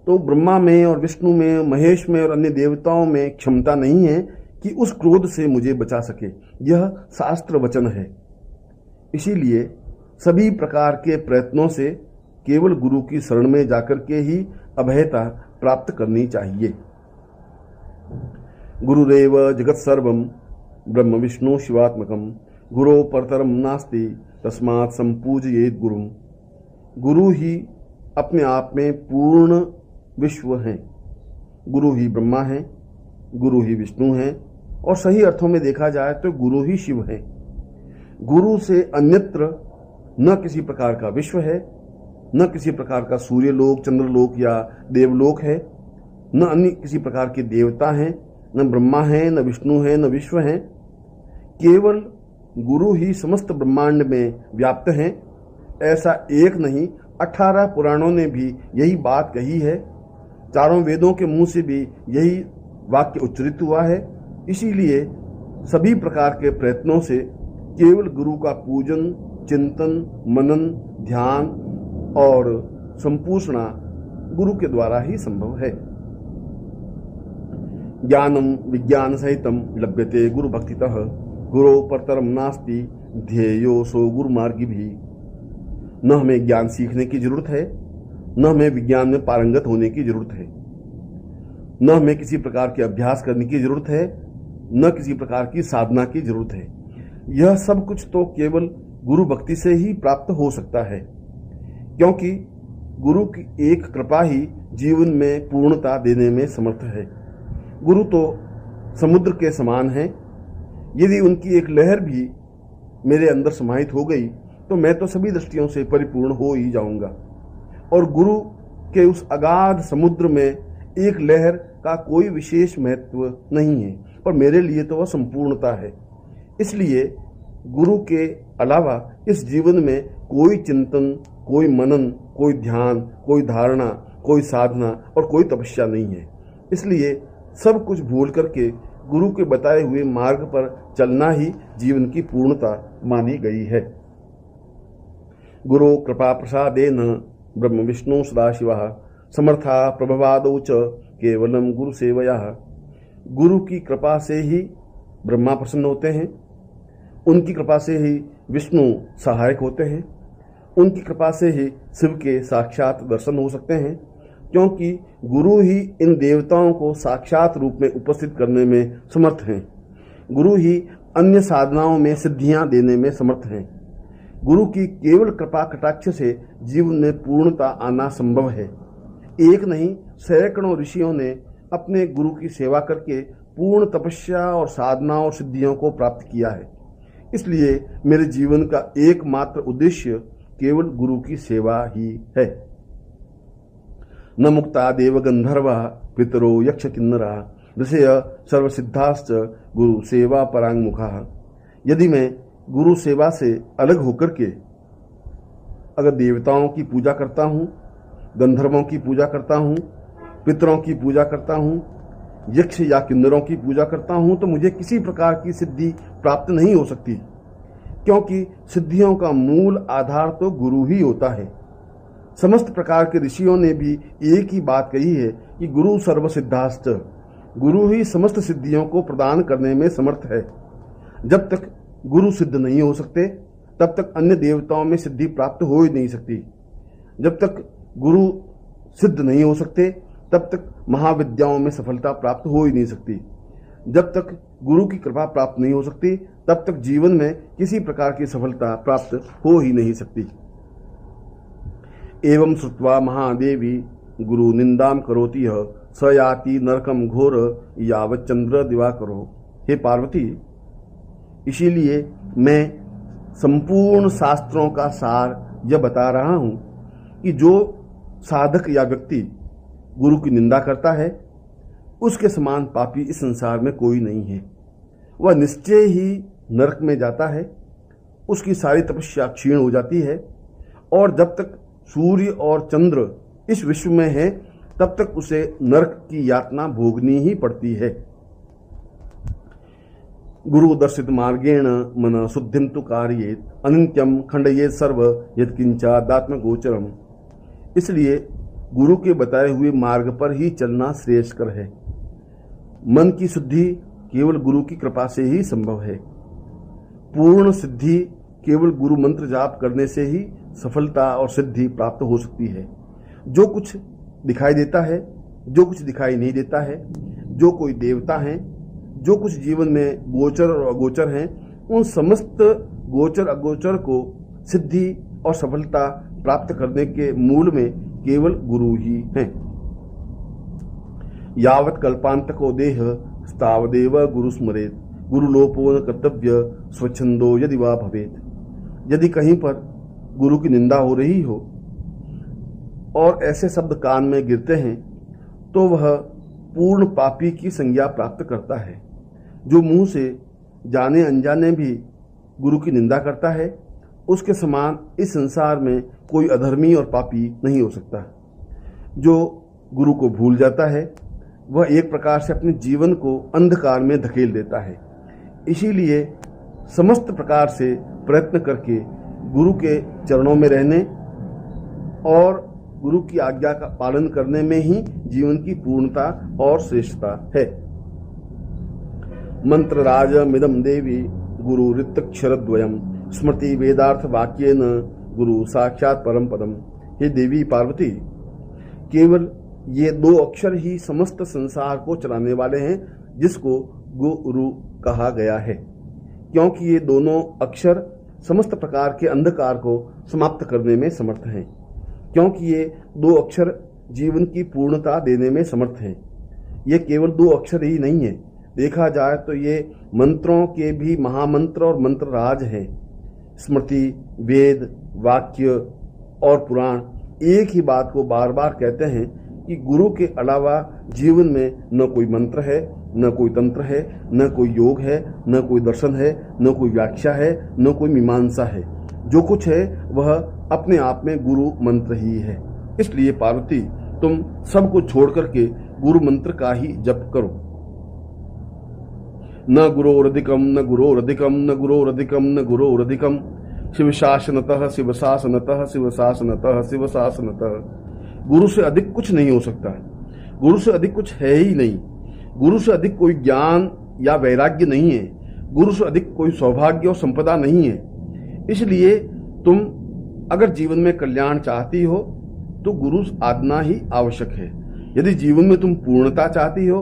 तो ब्रह्मा में और विष्णु में, महेश में और अन्य देवताओं में क्षमता नहीं है कि उस क्रोध से मुझे बचा सके। यह शास्त्र वचन है। इसीलिए सभी प्रकार के प्रयत्नों से केवल गुरु की शरण में जाकर के ही अभयता प्राप्त करनी चाहिए। गुरुरेव जगत सर्वम ब्रह्म विष्णु शिवात्मकम, गुरो परतरम नास्ति तस्मात् संपूजयेत गुरुम। गुरु ही अपने आप में पूर्ण विश्व हैं। गुरु ही ब्रह्मा हैं, गुरु ही विष्णु हैं और सही अर्थों में देखा जाए तो गुरु ही शिव हैं। गुरु से अन्यत्र न किसी प्रकार का विश्व है, न किसी प्रकार का सूर्यलोक, चंद्रलोक या देवलोक है, न अन्य किसी प्रकार के देवता हैं, न ब्रह्मा है, न विष्णु है, न विश्व है। केवल गुरु ही समस्त ब्रह्मांड में व्याप्त हैं। ऐसा एक नहीं, 18 पुराणों ने भी यही बात कही है। चारों वेदों के मुंह से भी यही वाक्य उच्चरित हुआ है। इसीलिए सभी प्रकार के प्रयत्नों से केवल गुरु का पूजन, चिंतन, मनन, ध्यान और संपूषणा गुरु के द्वारा ही संभव है। ज्ञानम विज्ञान सहितम लभ्यते गुरु भक्तितः, गुरो परतरम नास्ति ध्येयो सो गुरु मार्गी भी। न हमें ज्ञान सीखने की जरूरत है, न हमें विज्ञान में पारंगत होने की जरूरत है, न हमें किसी प्रकार के अभ्यास करने की जरूरत है, न किसी प्रकार की साधना की जरूरत है। यह सब कुछ तो केवल गुरु भक्ति से ही प्राप्त हो सकता है, क्योंकि गुरु की एक कृपा ही जीवन में पूर्णता देने में समर्थ है। गुरु तो समुद्र के समान है। यदि उनकी एक लहर भी मेरे अंदर समाहित हो गई तो मैं तो सभी दृष्टियों से परिपूर्ण हो ही जाऊंगा। और गुरु के उस अगाध समुद्र में एक लहर का कोई विशेष महत्व नहीं है, पर मेरे लिए तो वह संपूर्णता है। इसलिए गुरु के अलावा इस जीवन में कोई चिंतन, कोई मनन, कोई ध्यान, कोई धारणा, कोई साधना और कोई तपस्या नहीं है। इसलिए सब कुछ भूल करके गुरु के बताए हुए मार्ग पर चलना ही जीवन की पूर्णता मानी गई है। गुरु कृपा प्रसादेन ब्रह्म विष्णु सदाशिवः समर्था प्रभवादौ च केवलम गुरु सेवया। गुरु की कृपा से ही ब्रह्मा प्रसन्न होते हैं, उनकी कृपा से ही विष्णु सहायक होते हैं, उनकी कृपा से ही शिव के साक्षात दर्शन हो सकते हैं, क्योंकि गुरु ही इन देवताओं को साक्षात रूप में उपस्थित करने में समर्थ हैं। गुरु ही अन्य साधनाओं में सिद्धियां देने में समर्थ हैं। गुरु की केवल कृपा कटाक्ष से जीवन में पूर्णता आना संभव है। एक नहीं सैकड़ों ऋषियों ने अपने गुरु की सेवा करके पूर्ण तपस्या और साधना और सिद्धियों को प्राप्त किया है। इसलिए मेरे जीवन का एकमात्र उद्देश्य केवल गुरु की सेवा ही है। न मुक्ता देव गंधर्वा पितरो यक्ष किन्नरा ऋषय सर्वसिद्धाश्च गुरु सेवा परांगमुखा। यदि मैं गुरु सेवा से अलग होकर के अगर देवताओं की पूजा करता हूँ, गंधर्वों की पूजा करता हूँ, पितरों की पूजा करता हूँ, यक्ष या किन्नरों की पूजा करता हूँ, तो मुझे किसी प्रकार की सिद्धि प्राप्त नहीं हो सकती, क्योंकि सिद्धियों का मूल आधार तो गुरु ही होता है। समस्त प्रकार के ऋषियों ने भी एक ही बात कही है कि गुरु सर्वसिद्धाश्च, गुरु ही समस्त सिद्धियों को प्रदान करने में समर्थ है। जब तक गुरु सिद्ध नहीं हो सकते तब तक अन्य देवताओं में सिद्धि प्राप्त हो ही नहीं सकती। जब तक गुरु सिद्ध नहीं हो सकते तब तक महाविद्याओं में सफलता प्राप्त हो ही नहीं सकती। जब तक गुरु की कृपा प्राप्त नहीं हो सकती तब तक जीवन में किसी प्रकार की सफलता प्राप्त हो ही नहीं सकती। एवं श्रुत्वा महादेवी गुरु निंदाम करोति यः स याति नरकम घोर यावत् चंद्र दिवाकरो। हे पार्वती, इसीलिए मैं संपूर्ण शास्त्रों का सार यह बता रहा हूं कि जो साधक या व्यक्ति गुरु की निंदा करता है उसके समान पापी इस संसार में कोई नहीं है। वह निश्चय ही नरक में जाता है, उसकी सारी तपस्या क्षीण हो जाती है, और जब तक सूर्य और चंद्र इस विश्व में है तब तक उसे नरक की यातना भोगनी ही पड़ती है। गुरु दर्शित मार्गेण मन शुद्धिम तु कार्येत अनित्यम खंडयेत सर्व यत्किंचादात्म गोचरम। इसलिए गुरु के बताए हुए मार्ग पर ही चलना श्रेयस्कर है। मन की शुद्धि केवल गुरु की कृपा से ही संभव है। पूर्ण सिद्धि केवल गुरु मंत्र जाप करने से ही सफलता और सिद्धि प्राप्त हो सकती है। जो कुछ दिखाई देता है, जो कुछ दिखाई नहीं देता है, जो कोई देवता हैं, जो कुछ जीवन में गोचर और अगोचर हैं, उन समस्त गोचर अगोचर को सिद्धि और सफलता प्राप्त करने के मूल में केवल गुरु ही हैं। यावत् कल्पांतको देह तावदेव गुरु स्मरेत गुरुलोपो न कर्तव्य स्वच्छंदो यदि वा भवेत। यदि कहीं पर गुरु की निंदा हो रही हो और ऐसे शब्द कान में गिरते हैं तो वह पूर्ण पापी की संज्ञा प्राप्त करता है। जो मुंह से जाने अनजाने भी गुरु की निंदा करता है उसके समान इस संसार में कोई अधर्मी और पापी नहीं हो सकता। जो गुरु को भूल जाता है वह एक प्रकार से अपने जीवन को अंधकार में धकेल देता है। इसीलिए समस्त प्रकार से प्रयत्न करके गुरु के चरणों में रहने और गुरु की आज्ञा का पालन करने में ही जीवन की पूर्णता और श्रेष्ठता है। मंत्र राज मिदम देवी गुरु ऋतक्षरद्वयम स्मृति वेदार्थ वाक्येन गुरु साक्षात परम पदम। हे देवी पार्वती, केवल ये दो अक्षर ही समस्त संसार को चलाने वाले हैं, जिसको गुरु कहा गया है, क्योंकि ये दोनों अक्षर समस्त प्रकार के अंधकार को समाप्त करने में समर्थ हैं। क्योंकि ये दो अक्षर जीवन की पूर्णता देने में समर्थ हैं। ये केवल दो अक्षर ही नहीं है। देखा जाए तो ये मंत्रों के भी महामंत्र और मंत्र राज हैं। स्मृति, वेद, वाक्य और पुराण एक ही बात को बार बार कहते हैं कि गुरु के अलावा जीवन में न कोई मंत्र है, न कोई तंत्र है, न कोई योग है, न कोई दर्शन है, न कोई व्याख्या है, न कोई मीमांसा है। जो कुछ है वह अपने आप में गुरु मंत्र ही है। इसलिए पार्वती, तुम सब कुछ छोड़ करके गुरु मंत्र का ही जप करो। न गुरोरधिकम न गुरोरधिकम न गुरोरधिकम न गुरोरधिकम, शिव शासनतः शिव शासनतः शिव शासनतः शिव शासनतः। गुरु से अधिक कुछ नहीं हो सकता। गुरु से अधिक कुछ है ही नहीं। गुरु से अधिक कोई ज्ञान या वैराग्य नहीं है। गुरु से अधिक कोई सौभाग्य और संपदा नहीं है। इसलिए तुम अगर जीवन में कल्याण चाहती हो तो गुरु आज्ञा ही आवश्यक है। यदि जीवन में तुम पूर्णता चाहती हो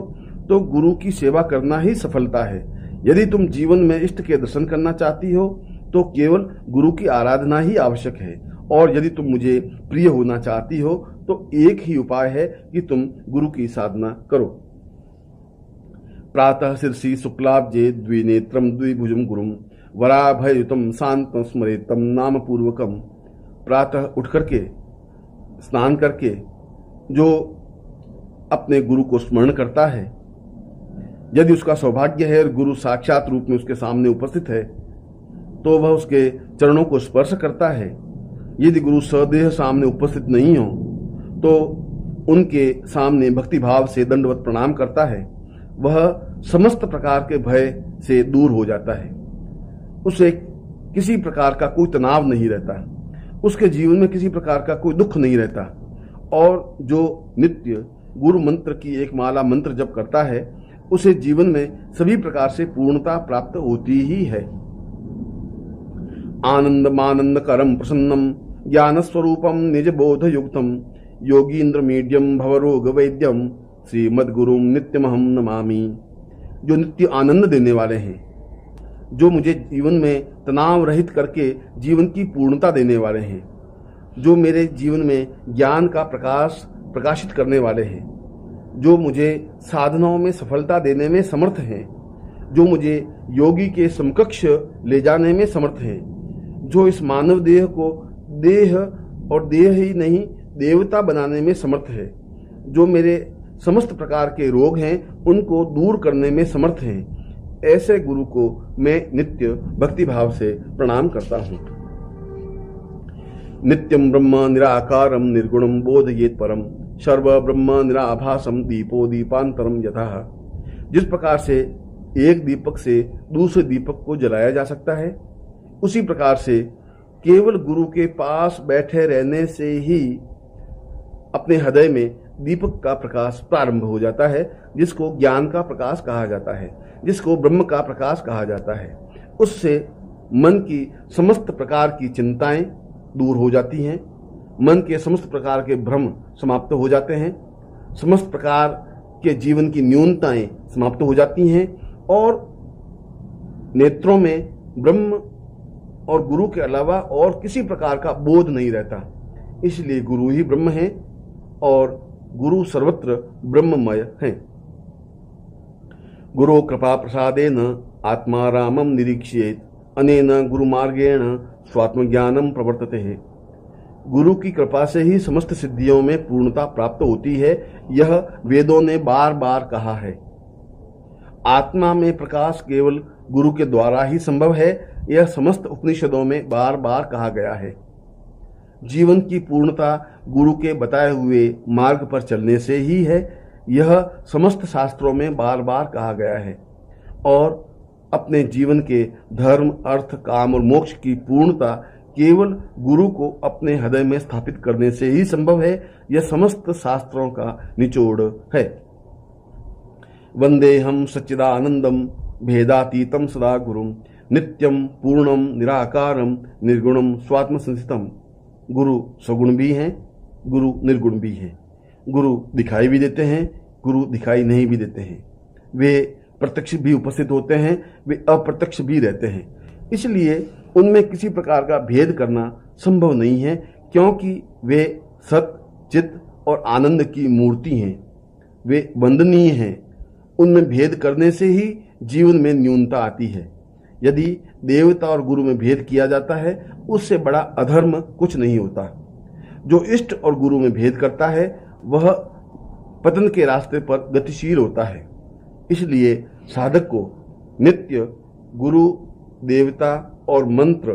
तो गुरु की सेवा करना ही सफलता है। यदि तुम जीवन में इष्ट के दर्शन करना चाहती हो तो केवल गुरु की आराधना ही आवश्यक है। और यदि तुम मुझे प्रिय होना चाहती हो तो एक ही उपाय है कि तुम गुरु की साधना करो। प्रातः शीर्षि शुक्लाब्जे द्विनेत्रम द्विभुजम गुरुम वराभयुतम शांतम स्मरेतम नाम पूर्वकम। प्रातः उठ करके स्नान करके जो अपने गुरु को स्मरण करता है, यदि उसका सौभाग्य है और गुरु साक्षात रूप में उसके सामने उपस्थित है तो वह उसके चरणों को स्पर्श करता है। यदि गुरु सदेह सामने उपस्थित नहीं हो तो उनके सामने भक्ति भाव से दंडवत प्रणाम करता है। वह समस्त प्रकार के भय से दूर हो जाता है। उसे किसी प्रकार का कोई तनाव नहीं रहता। उसके जीवन में किसी प्रकार का कोई दुख नहीं रहता। और जो नित्य गुरु मंत्र की एक माला मंत्र जप करता है उसे जीवन में सभी प्रकार से पूर्णता प्राप्त होती ही है। आनंदमानंद करम प्रसन्नम ज्ञान स्वरूपम निज बोध युक्तम योगींद्र मीडियम भवरोग वैद्यम श्रीमद गुरुम नित्यमहम नमामि। जो नित्य आनंद देने वाले हैं, जो मुझे जीवन में तनाव रहित करके जीवन की पूर्णता देने वाले हैं, जो मेरे जीवन में ज्ञान का प्रकाश प्रकाशित करने वाले हैं, जो मुझे साधनाओं में सफलता देने में समर्थ हैं, जो मुझे योगी के समकक्ष ले जाने में समर्थ हैं, जो इस मानव देह को देह और देह ही नहीं देवता बनाने में समर्थ है, जो मेरे समस्त प्रकार के रोग हैं उनको दूर करने में समर्थ हैं, ऐसे गुरु को मैं नित्य भक्ति भाव से प्रणाम करता हूँ। नित्यम ब्रह्म निराकारम निर्गुणम बोधयेत परम सर्व ब्रह्म निराभासम दीपो दीपांतरम यथा। जिस प्रकार से एक दीपक से दूसरे दीपक को जलाया जा सकता है, उसी प्रकार से केवल गुरु के पास बैठे रहने से ही अपने हृदय में दीपक का प्रकाश प्रारंभ हो जाता है, जिसको ज्ञान का प्रकाश कहा जाता है, जिसको ब्रह्म का प्रकाश कहा जाता है। उससे मन की समस्त प्रकार की चिंताएं दूर हो जाती हैं, मन के समस्त प्रकार के भ्रम समाप्त हो जाते हैं, समस्त प्रकार के जीवन की न्यूनताएं समाप्त हो जाती हैं और नेत्रों में ब्रह्म और गुरु के अलावा और किसी प्रकार का बोध नहीं रहता। इसलिए गुरु ही ब्रह्म है और गुरु सर्वत्र ब्रह्ममय है। गुरु कृपा प्रसादेन आत्मा रामम निरीक्षेत अनेन गुरु मार्गेण स्वात्मज्ञानम प्रवर्तते है। गुरु की कृपा से ही समस्त सिद्धियों में पूर्णता प्राप्त होती है, यह वेदों ने बार बार कहा है। आत्मा में प्रकाश केवल गुरु के द्वारा ही संभव है, यह समस्त उपनिषदों में बार बार कहा गया है। जीवन की पूर्णता गुरु के बताए हुए मार्ग पर चलने से ही है, यह समस्त शास्त्रों में बार बार कहा गया है। और अपने जीवन के धर्म, अर्थ, काम और मोक्ष की पूर्णता केवल गुरु को अपने हृदय में स्थापित करने से ही संभव है, यह समस्त शास्त्रों का निचोड़ है। वंदे हम सच्चिदानंदम भेदातीतम सदा गुरुम नित्यम पूर्णम निराकारम निर्गुणम स्वात्म संस्थितम। गुरु सगुण भी हैं, गुरु निर्गुण भी हैं। गुरु दिखाई भी देते हैं, गुरु दिखाई नहीं भी देते हैं। वे प्रत्यक्ष भी उपस्थित होते हैं, वे अप्रत्यक्ष भी रहते हैं। इसलिए उनमें किसी प्रकार का भेद करना संभव नहीं है, क्योंकि वे सत, चित और आनंद की मूर्ति हैं। वे वंदनीय हैं उनमें भेद करने से ही जीवन में न्यूनता आती है। यदि देवता और गुरु में भेद किया जाता है, उससे बड़ा अधर्म कुछ नहीं होता। जो इष्ट और गुरु में भेद करता है वह पतन के रास्ते पर गतिशील होता है। इसलिए साधक को नित्य गुरु, देवता और मंत्र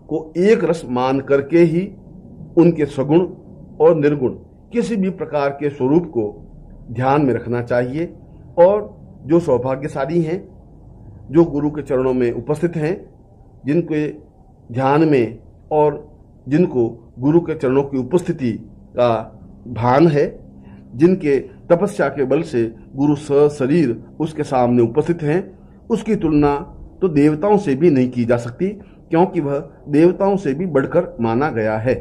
को एक रस मान करके ही उनके सगुण और निर्गुण किसी भी प्रकार के स्वरूप को ध्यान में रखना चाहिए। और जो सौभाग्यशाली हैं, जो गुरु के चरणों में उपस्थित हैं, जिनके ध्यान में और जिनको गुरु के चरणों की उपस्थिति का भान है, जिनके तपस्या के बल से गुरु सशरीर उसके सामने उपस्थित हैं, उसकी तुलना तो देवताओं से भी नहीं की जा सकती, क्योंकि वह देवताओं से भी बढ़कर माना गया है।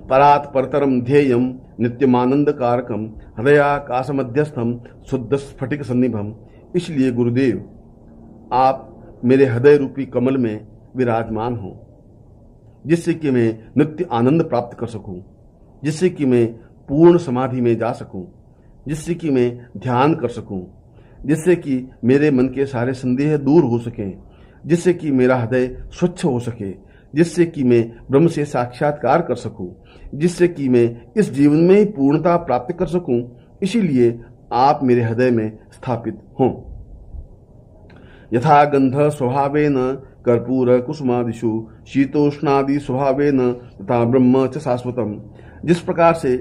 परात् परतरम ध्येयम नित्यमानंद कारकम हृदयाकाश मध्यस्थम शुद्ध स्फटिक सन्निभम। इसलिए गुरुदेव, आप मेरे हृदय रूपी कमल में विराजमान हो, जिससे कि मैं नित्य आनंद प्राप्त कर सकूं, जिससे कि मैं पूर्ण समाधि में जा सकूं, जिससे कि मैं ध्यान कर सकूं, जिससे कि मेरे मन के सारे संदेह दूर हो सकें, जिससे कि मेरा हृदय स्वच्छ हो सके, जिससे कि मैं ब्रह्म से साक्षात्कार कर सकूं, जिससे कि मैं इस जीवन में ही पूर्णता प्राप्त कर सकूं। इसीलिए आप मेरे हृदय में स्थापित हों। यथा गंध स्वभावेन कर्पूर कुसुमादिषु शीतोष्णादि स्वभावेन तथा ब्रह्म च शाश्वतम। जिस प्रकार से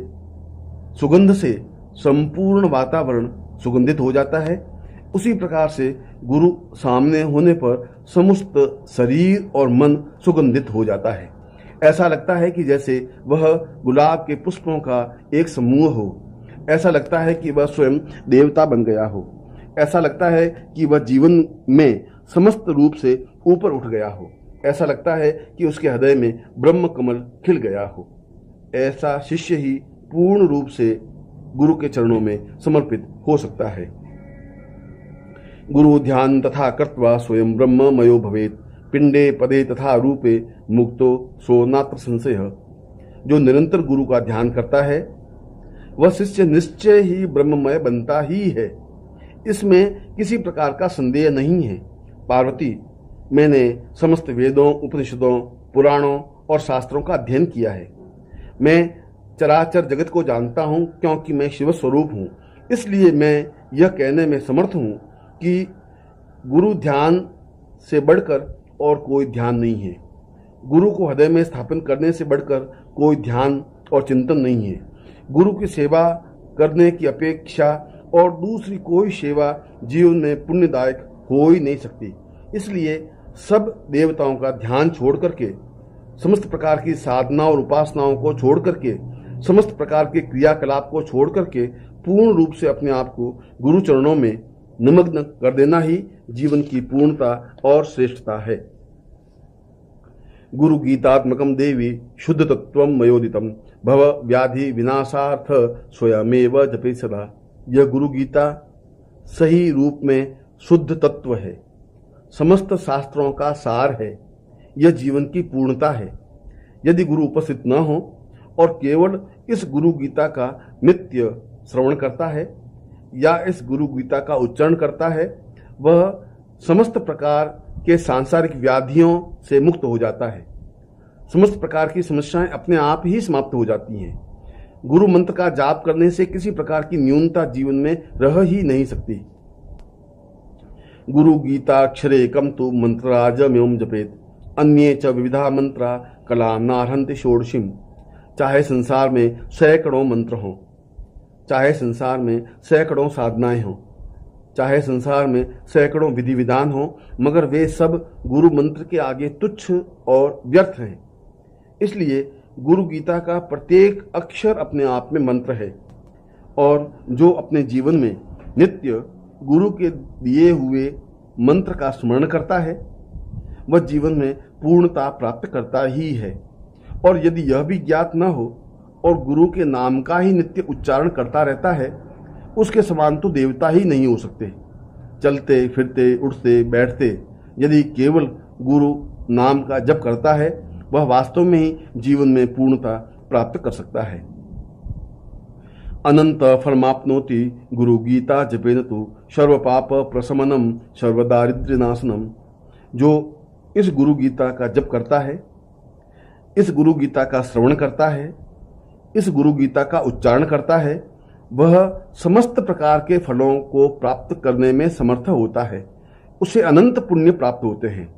सुगंध से संपूर्ण वातावरण सुगंधित हो जाता है, उसी प्रकार से गुरु सामने होने पर समस्त शरीर और मन सुगंधित हो जाता है। ऐसा लगता है कि जैसे वह गुलाब के पुष्पों का एक समूह हो। ऐसा लगता है कि वह स्वयं देवता बन गया हो। ऐसा लगता है कि वह जीवन में समस्त रूप से ऊपर उठ गया हो। ऐसा लगता है कि उसके हृदय में ब्रह्म कमल खिल गया हो। ऐसा शिष्य ही पूर्ण रूप से गुरु के चरणों में समर्पित हो सकता है। गुरु ध्यान तथा कृत्वा स्वयं ब्रह्ममयो भवेत् पिंडे पदे तथा रूपे मुक्तो सो नात्र संशय। जो निरंतर गुरु का ध्यान करता है वह शिष्य निश्चय ही ब्रह्ममय बनता ही है। इसमें किसी प्रकार का संदेह नहीं है। पार्वती, मैंने समस्त वेदों, उपनिषदों, पुराणों और शास्त्रों का अध्ययन किया है। मैं चराचर जगत को जानता हूं, क्योंकि मैं शिव स्वरूप हूं। इसलिए मैं यह कहने में समर्थ हूं कि गुरु ध्यान से बढ़कर और कोई ध्यान नहीं है। गुरु को हृदय में स्थापन करने से बढ़कर कोई ध्यान और चिंतन नहीं है। गुरु की सेवा करने की अपेक्षा और दूसरी कोई सेवा जीवन में पुण्यदायक हो ही नहीं सकती। इसलिए सब देवताओं का ध्यान छोड़ करके, समस्त प्रकार की साधना और उपासनाओं को छोड़ करके, समस्त प्रकार के क्रियाकलाप को छोड़ करके पूर्ण रूप से अपने आप को गुरु चरणों में निमग्न कर देना ही जीवन की पूर्णता और श्रेष्ठता है। गुरु गीतात्मकम देवी शुद्ध तत्वम मयोदितम भव व्याधि विनाशार्थ स्वयमेव जपे सदा। यह गुरु गीता सही रूप में शुद्ध तत्व है, समस्त शास्त्रों का सार है। यह जीवन की पूर्णता है। यदि गुरु उपस्थित न हो और केवल इस गुरु गीता का नित्य श्रवण करता है या इस गुरु गीता का उच्चारण करता है, वह समस्त प्रकार के सांसारिक व्याधियों से मुक्त हो जाता है। समस्त प्रकार की समस्याएं अपने आप ही समाप्त हो जाती हैं। गुरु मंत्र का जाप करने से किसी प्रकार की न्यूनता जीवन में रह ही नहीं सकती। गुरु गीताक्षरे कम तु मंत्रराजम्यम जपेत अन्ये च विविधा मंत्रा कला नारहन्ति षोडशीम। चाहे संसार में सैकड़ों मंत्र हों, चाहे संसार में सैकड़ों साधनाएं हों, चाहे संसार में सैकड़ों विधि विधान हों, मगर वे सब गुरु मंत्र के आगे तुच्छ और व्यर्थ हैं। इसलिए गुरु गीता का प्रत्येक अक्षर अपने आप में मंत्र है और जो अपने जीवन में नित्य गुरु के दिए हुए मंत्र का स्मरण करता है वह जीवन में पूर्णता प्राप्त करता ही है। और यदि यह भी ज्ञात न हो और गुरु के नाम का ही नित्य उच्चारण करता रहता है, उसके समान तो देवता ही नहीं हो सकते। चलते फिरते उठते बैठते यदि केवल गुरु नाम का जप करता है, वह वास्तव में ही जीवन में पूर्णता प्राप्त कर सकता है। अनंत फलमाप्नोति गुरु गीता जपेन तु सर्व पाप प्रशमनम सर्व दारिद्र्य नाशनम। जो इस गुरु गीता का जप करता है, इस गुरु गीता का श्रवण करता है, इस गुरु गीता का उच्चारण करता है, वह समस्त प्रकार के फलों को प्राप्त करने में समर्थ होता है। उसे अनंत पुण्य प्राप्त होते हैं।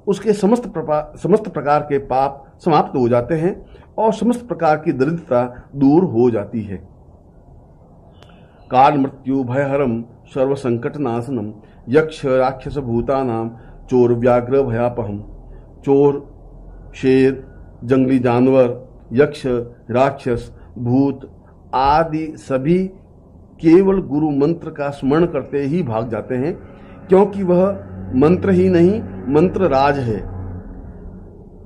उसके समस्त प्रकार के पाप समाप्त हो जाते हैं और समस्त प्रकार की दरिद्रता दूर हो जाती है। काल मृत्यु भयहरम सर्व संकट नाशनम यक्ष राक्षस भूतानाम चोर व्याघ्र भयापहम। चोर, शेर, जंगली जानवर, यक्ष, राक्षस, भूत आदि सभी केवल गुरु मंत्र का स्मरण करते ही भाग जाते हैं, क्योंकि वह मंत्र ही नहीं मंत्र राज है।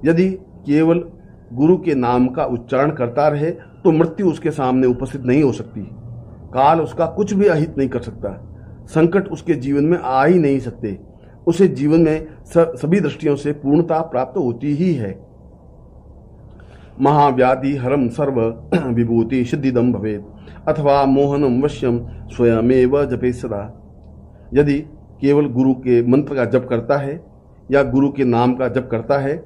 यदि केवल गुरु के नाम का उच्चारण करता रहे तो मृत्यु उसके सामने उपस्थित नहीं हो सकती। काल उसका कुछ भी अहित नहीं कर सकता। संकट उसके जीवन में आ ही नहीं सकते। उसे जीवन में सभी दृष्टियों से पूर्णता प्राप्त होती ही है। महाव्याधि हरम सर्व विभूति सिद्धिदम भवेत अथवा मोहनम वश्यम स्वयमेव जपे सदा। यदि केवल गुरु के मंत्र का जप करता है या गुरु के नाम का जप करता है,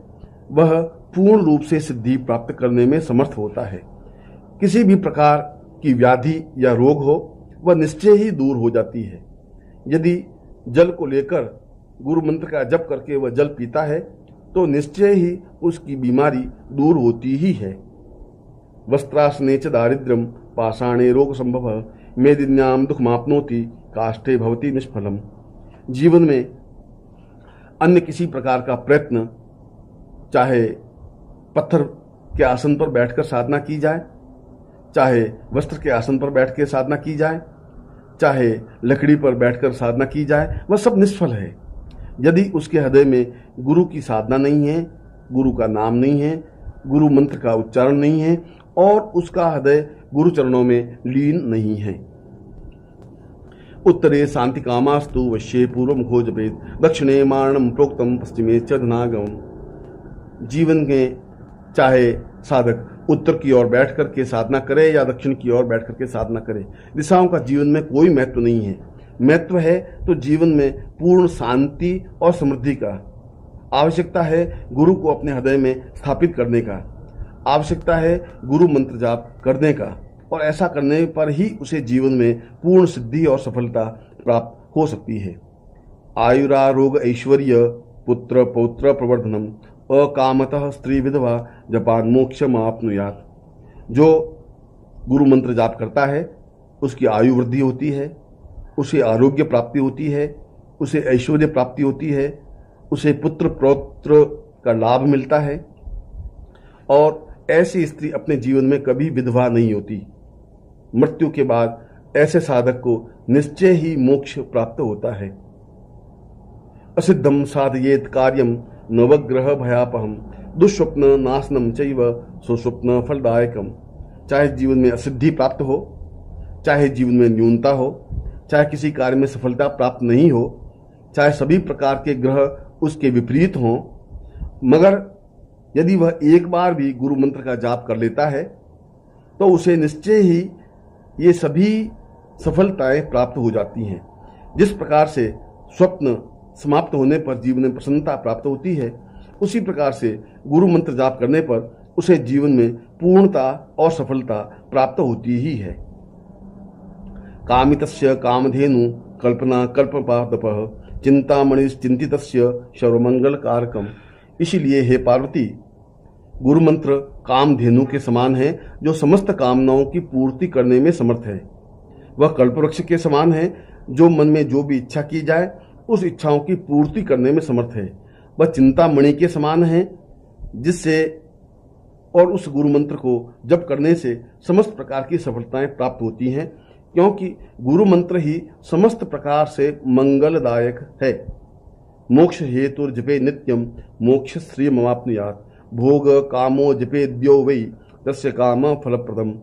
वह पूर्ण रूप से सिद्धि प्राप्त करने में समर्थ होता है। किसी भी प्रकार की व्याधि या रोग हो, वह निश्चय ही दूर हो जाती है। यदि जल को लेकर गुरु मंत्र का जप करके वह जल पीता है तो निश्चय ही उसकी बीमारी दूर होती ही है। वस्त्रासने च दारिद्र्यम पाषाणे रोग संभव मेदिन्याम दुखमाप्नोति काष्ठे भवति निष्फलम। जीवन में अन्य किसी प्रकार का प्रयत्न, चाहे पत्थर के आसन पर बैठकर साधना की जाए, चाहे वस्त्र के आसन पर बैठ के साधना की जाए, चाहे लकड़ी पर बैठकर साधना की जाए, वह सब निष्फल है। यदि उसके हृदय में गुरु की साधना नहीं है, गुरु का नाम नहीं है, गुरु मंत्र का उच्चारण नहीं है और उसका हृदय गुरु चरणों में लीन नहीं है। उत्तरे शांति कामास्तु वश्ये पूर्व मुखो जपेत दक्षिणे मारणम प्रोक्तम पश्चिमे च धनागम। जीवन में चाहे साधक उत्तर की ओर बैठ करके साधना करे या दक्षिण की ओर बैठ करके साधना करे, दिशाओं का जीवन में कोई महत्व नहीं है। महत्व है तो जीवन में पूर्ण शांति और समृद्धि का। आवश्यकता है गुरु को अपने हृदय में स्थापित करने का। आवश्यकता है गुरु मंत्र जाप करने का, और ऐसा करने पर ही उसे जीवन में पूर्ण सिद्धि और सफलता प्राप्त हो सकती है। आयुरारोग ऐश्वर्य पुत्र पौत्र प्रवर्धनम अकामतः स्त्री विधवा जपान मोक्षमाप्नुयात्। जो गुरु मंत्र जाप करता है उसकी आयु वृद्धि होती है, उसे आरोग्य प्राप्ति होती है, उसे ऐश्वर्य प्राप्ति होती है, उसे पुत्र पौत्र का लाभ मिलता है और ऐसी स्त्री अपने जीवन में कभी विधवा नहीं होती। मृत्यु के बाद ऐसे साधक को निश्चय ही मोक्ष प्राप्त होता है। असिद्धम साधयेत कार्यम नवग्रह भयापहम दुष्स्वप्न नाशनम चैव सुस्वप्न फलदायकम। चाहे जीवन में असिद्धि प्राप्त हो, चाहे जीवन में न्यूनता हो, चाहे किसी कार्य में सफलता प्राप्त नहीं हो, चाहे सभी प्रकार के ग्रह उसके विपरीत हों, मगर यदि वह एक बार भी गुरु मंत्र का जाप कर लेता है तो उसे निश्चय ही ये सभी सफलताएं प्राप्त हो जाती हैं। जिस प्रकार से स्वप्न समाप्त होने पर जीवन में प्रसन्नता प्राप्त होती है, उसी प्रकार से गुरु मंत्र जाप करने पर उसे जीवन में पूर्णता और सफलता प्राप्त होती ही है। कामितस्य कामधेनु कल्पना कल्पपादपः चिंतामणिश्चिंतितस्य सर्वमंगल कारकम। इसीलिए हे पार्वती, गुरु मंत्र कामधेनु के समान है जो समस्त कामनाओं की पूर्ति करने में समर्थ है। वह कल्पवृक्ष के समान है जो मन में जो भी इच्छा की जाए उस इच्छाओं की पूर्ति करने में समर्थ है। वह चिंतामणि के समान है जिससे और उस गुरु मंत्र को जप करने से समस्त प्रकार की सफलताएं प्राप्त होती हैं, क्योंकि गुरु मंत्र ही समस्त प्रकार से मंगलदायक है। मोक्ष हेतु जपे नित्यम मोक्ष श्री मवाप्नुयात् भोग कामो जपेद्यो वै तस्य काम फलप्रदम।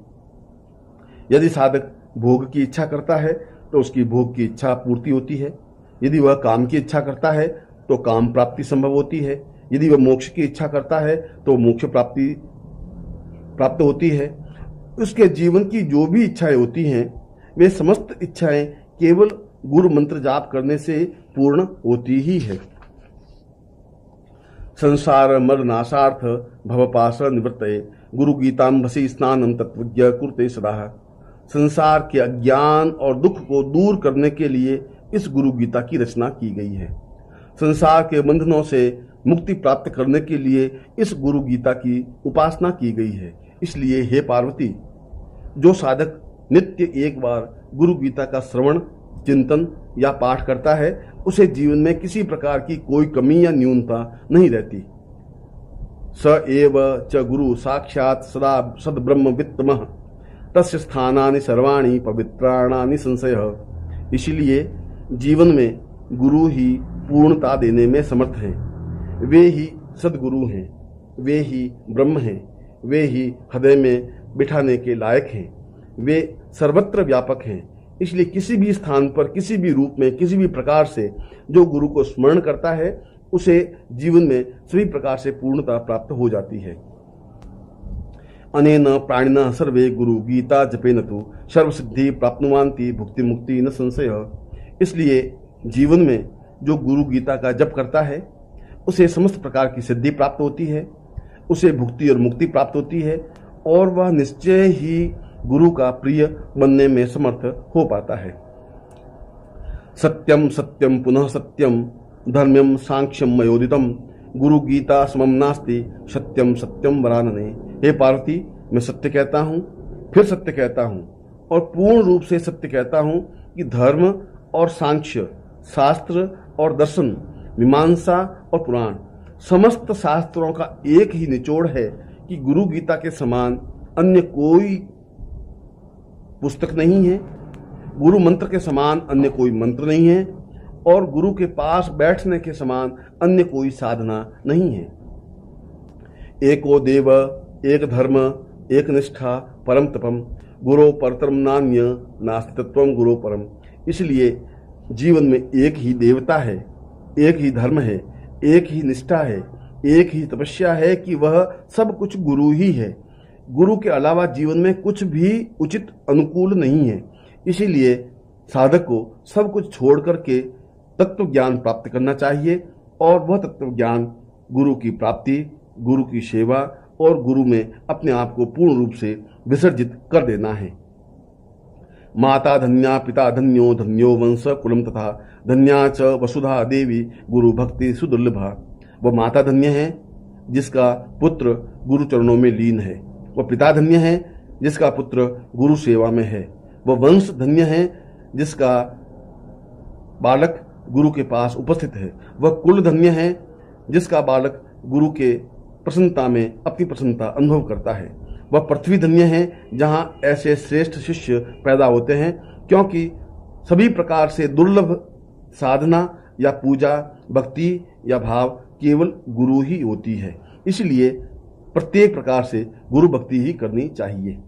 यदि साधक भोग की इच्छा करता है तो उसकी भोग की इच्छा पूर्ति होती है। यदि वह काम की इच्छा करता है तो काम प्राप्ति संभव होती है। यदि वह मोक्ष की इच्छा करता है तो मोक्ष प्राप्ति प्राप्त होती है। उसके जीवन की जो भी इच्छाएं होती हैं वे समस्त इच्छाएं केवल गुरु मंत्र जाप करने से पूर्ण होती ही है। संसार मरनाशार्थ भवपाश निवृत्तये गुरु गीतांभसी स्नानम तत्वज्ञ कुरुते सदा। संसार के अज्ञान और दुख को दूर करने के लिए इस गुरु गीता की रचना की गई है। संसार के बंधनों से मुक्ति प्राप्त करने के लिए इस गुरु गीता की उपासना की गई है। इसलिए हे पार्वती, जो साधक नित्य एक बार गुरु गीता का श्रवण, चिंतन या पाठ करता है उसे जीवन में किसी प्रकार की कोई कमी या न्यूनता नहीं रहती। स एव च गुरु साक्षात सदा सद्ब्रह्म वित्तमः तस्य स्थानानि सर्वाणि पवित्राणानि संशयः। इसलिए जीवन में गुरु ही पूर्णता देने में समर्थ हैं। वे ही सद्गुरु हैं, वे ही ब्रह्म हैं, वे ही हृदय में बिठाने के लायक हैं, वे सर्वत्र व्यापक हैं। इसलिए किसी भी स्थान पर, किसी भी रूप में, किसी भी प्रकार से जो गुरु को स्मरण करता है उसे जीवन में सभी प्रकार से पूर्णता प्राप्त हो जाती है। अनेन प्राणिनः सर्वे गुरु गीता जपेन तु सर्वसिद्धि प्राप्नुवान्ति भुक्ति मुक्ति न संशयः। इसलिए जीवन में जो गुरु गीता का जप करता है उसे समस्त प्रकार की सिद्धि प्राप्त होती है, उसे भुक्ति और मुक्ति प्राप्त होती है और वह निश्चय ही गुरु का प्रिय बनने में समर्थ हो पाता है। सत्यम सत्यम पुनः सत्यम धर्म्यम सांख्यम मयोदितम गुरु गीता समम नास्ति सत्यम सत्यम वरानने। हे पार्वती, मैं सत्य कहता हूँ, फिर सत्य कहता हूँ और पूर्ण रूप से सत्य कहता हूँ कि धर्म और सांख्य, शास्त्र और दर्शन, मीमांसा और पुराण, समस्त शास्त्रों का एक ही निचोड़ है कि गुरु गीता के समान अन्य कोई पुस्तक नहीं है, गुरु मंत्र के समान अन्य कोई मंत्र नहीं है और गुरु के पास बैठने के समान अन्य कोई साधना नहीं है। एको देव एक धर्म एक निष्ठा परम तपम गुरो परतरम नान्य नास्ति तत्वम गुरो परम। इसलिए जीवन में एक ही देवता है, एक ही धर्म है, एक ही निष्ठा है, एक ही तपस्या है कि वह सब कुछ गुरु ही है। गुरु के अलावा जीवन में कुछ भी उचित अनुकूल नहीं है। इसीलिए साधक को सब कुछ छोड़ करके तत्व ज्ञान प्राप्त करना चाहिए और वह तत्व ज्ञान गुरु की प्राप्ति, गुरु की सेवा और गुरु में अपने आप को पूर्ण रूप से विसर्जित कर देना है। माता धन्या पिता धन्यो धन्यो वंश कुलम तथा धन्या च वसुधा देवी गुरु भक्ति सुदुर्लभा। वह माता धन्य है जिसका पुत्र गुरु चरणों में लीन है, वह पिता धन्य है जिसका पुत्र गुरु सेवा में है, वह वंश धन्य है जिसका बालक गुरु के पास उपस्थित है, वह कुल धन्य है जिसका बालक गुरु के प्रसन्नता में अपनी प्रसन्नता अनुभव करता है, वह पृथ्वी धन्य है जहां ऐसे श्रेष्ठ शिष्य पैदा होते हैं, क्योंकि सभी प्रकार से दुर्लभ साधना या पूजा, भक्ति या भाव केवल गुरु ही होती है। इसलिए प्रत्येक प्रकार से गुरु भक्ति ही करनी चाहिए।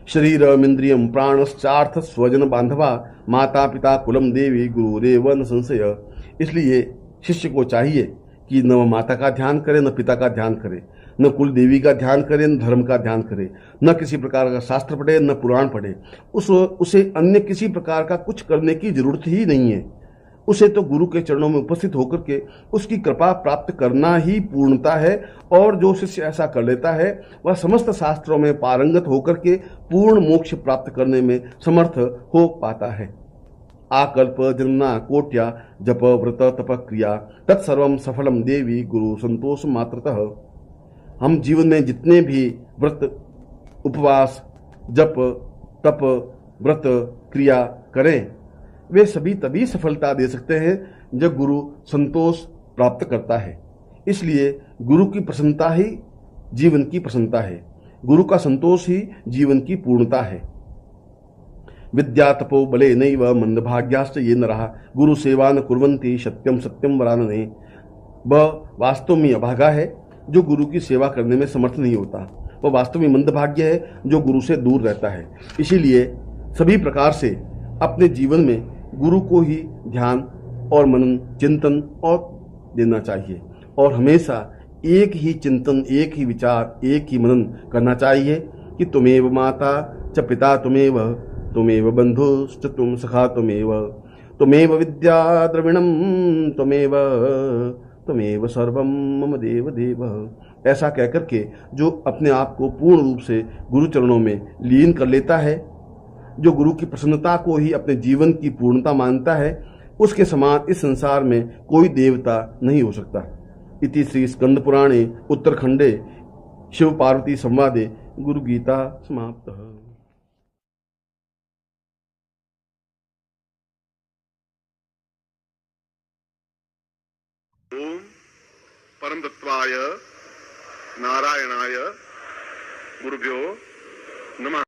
शरीरम इंद्रियम प्राणश्चार्थ स्वजन बांधवा माता पिता कुलम देवी गुरुरेव न संशय। इसलिए शिष्य को चाहिए कि न वह माता का ध्यान करे, न पिता का ध्यान करे, न कुल देवी का ध्यान करे, न धर्म का ध्यान करे, न किसी प्रकार का शास्त्र पढ़े, न पुराण पढ़े। उसे अन्य किसी प्रकार का कुछ करने की जरूरत ही नहीं है। उसे तो गुरु के चरणों में उपस्थित होकर के उसकी कृपा प्राप्त करना ही पूर्णता है। और जो शिष्य ऐसा कर लेता है वह समस्त शास्त्रों में पारंगत होकर के पूर्ण मोक्ष प्राप्त करने में समर्थ हो पाता है। आकल्प जन्मना कोट्या जप व्रत तप क्रिया तत्सर्वम सफलम देवी गुरु संतोष मात्रतः। हम जीवन में जितने भी व्रत, उपवास, जप, तप, व्रत, क्रिया करें वे सभी तभी सफलता दे सकते हैं जब गुरु संतोष प्राप्त करता है। इसलिए गुरु की प्रसन्नता ही जीवन की प्रसन्नता है, गुरु का संतोष ही जीवन की पूर्णता है। विद्या तपो बले नैव मंदभाग्याश्च ये नरः गुरु सेवा न कुर्वन्ति सत्यम सत्यम वरानने। वह वास्तव में अभागा है जो गुरु की सेवा करने में समर्थ नहीं होता, वह वास्तव में मंदभाग्य है जो गुरु से दूर रहता है। इसीलिए सभी प्रकार से अपने जीवन में गुरु को ही ध्यान और मनन, चिंतन और देना चाहिए और हमेशा एक ही चिंतन, एक ही विचार, एक ही मनन करना चाहिए कि तुमेव माता च पिता तुमेव बंधुश्च तुम सखा तुमेव विद्या द्रविणम तुमेव सर्वम मम देव देव। ऐसा कहकर के जो अपने आप को पूर्ण रूप से गुरु चरणों में लीन कर लेता है, जो गुरु की प्रसन्नता को ही अपने जीवन की पूर्णता मानता है, उसके समान इस संसार में कोई देवता नहीं हो सकता। इति श्री स्कंद पुराणे उत्तरखंडे शिव पार्वती संवादे गुरु गीता समाप्त। ओम परम तत्वाय नारायणाय गुरुभ्यो नमः।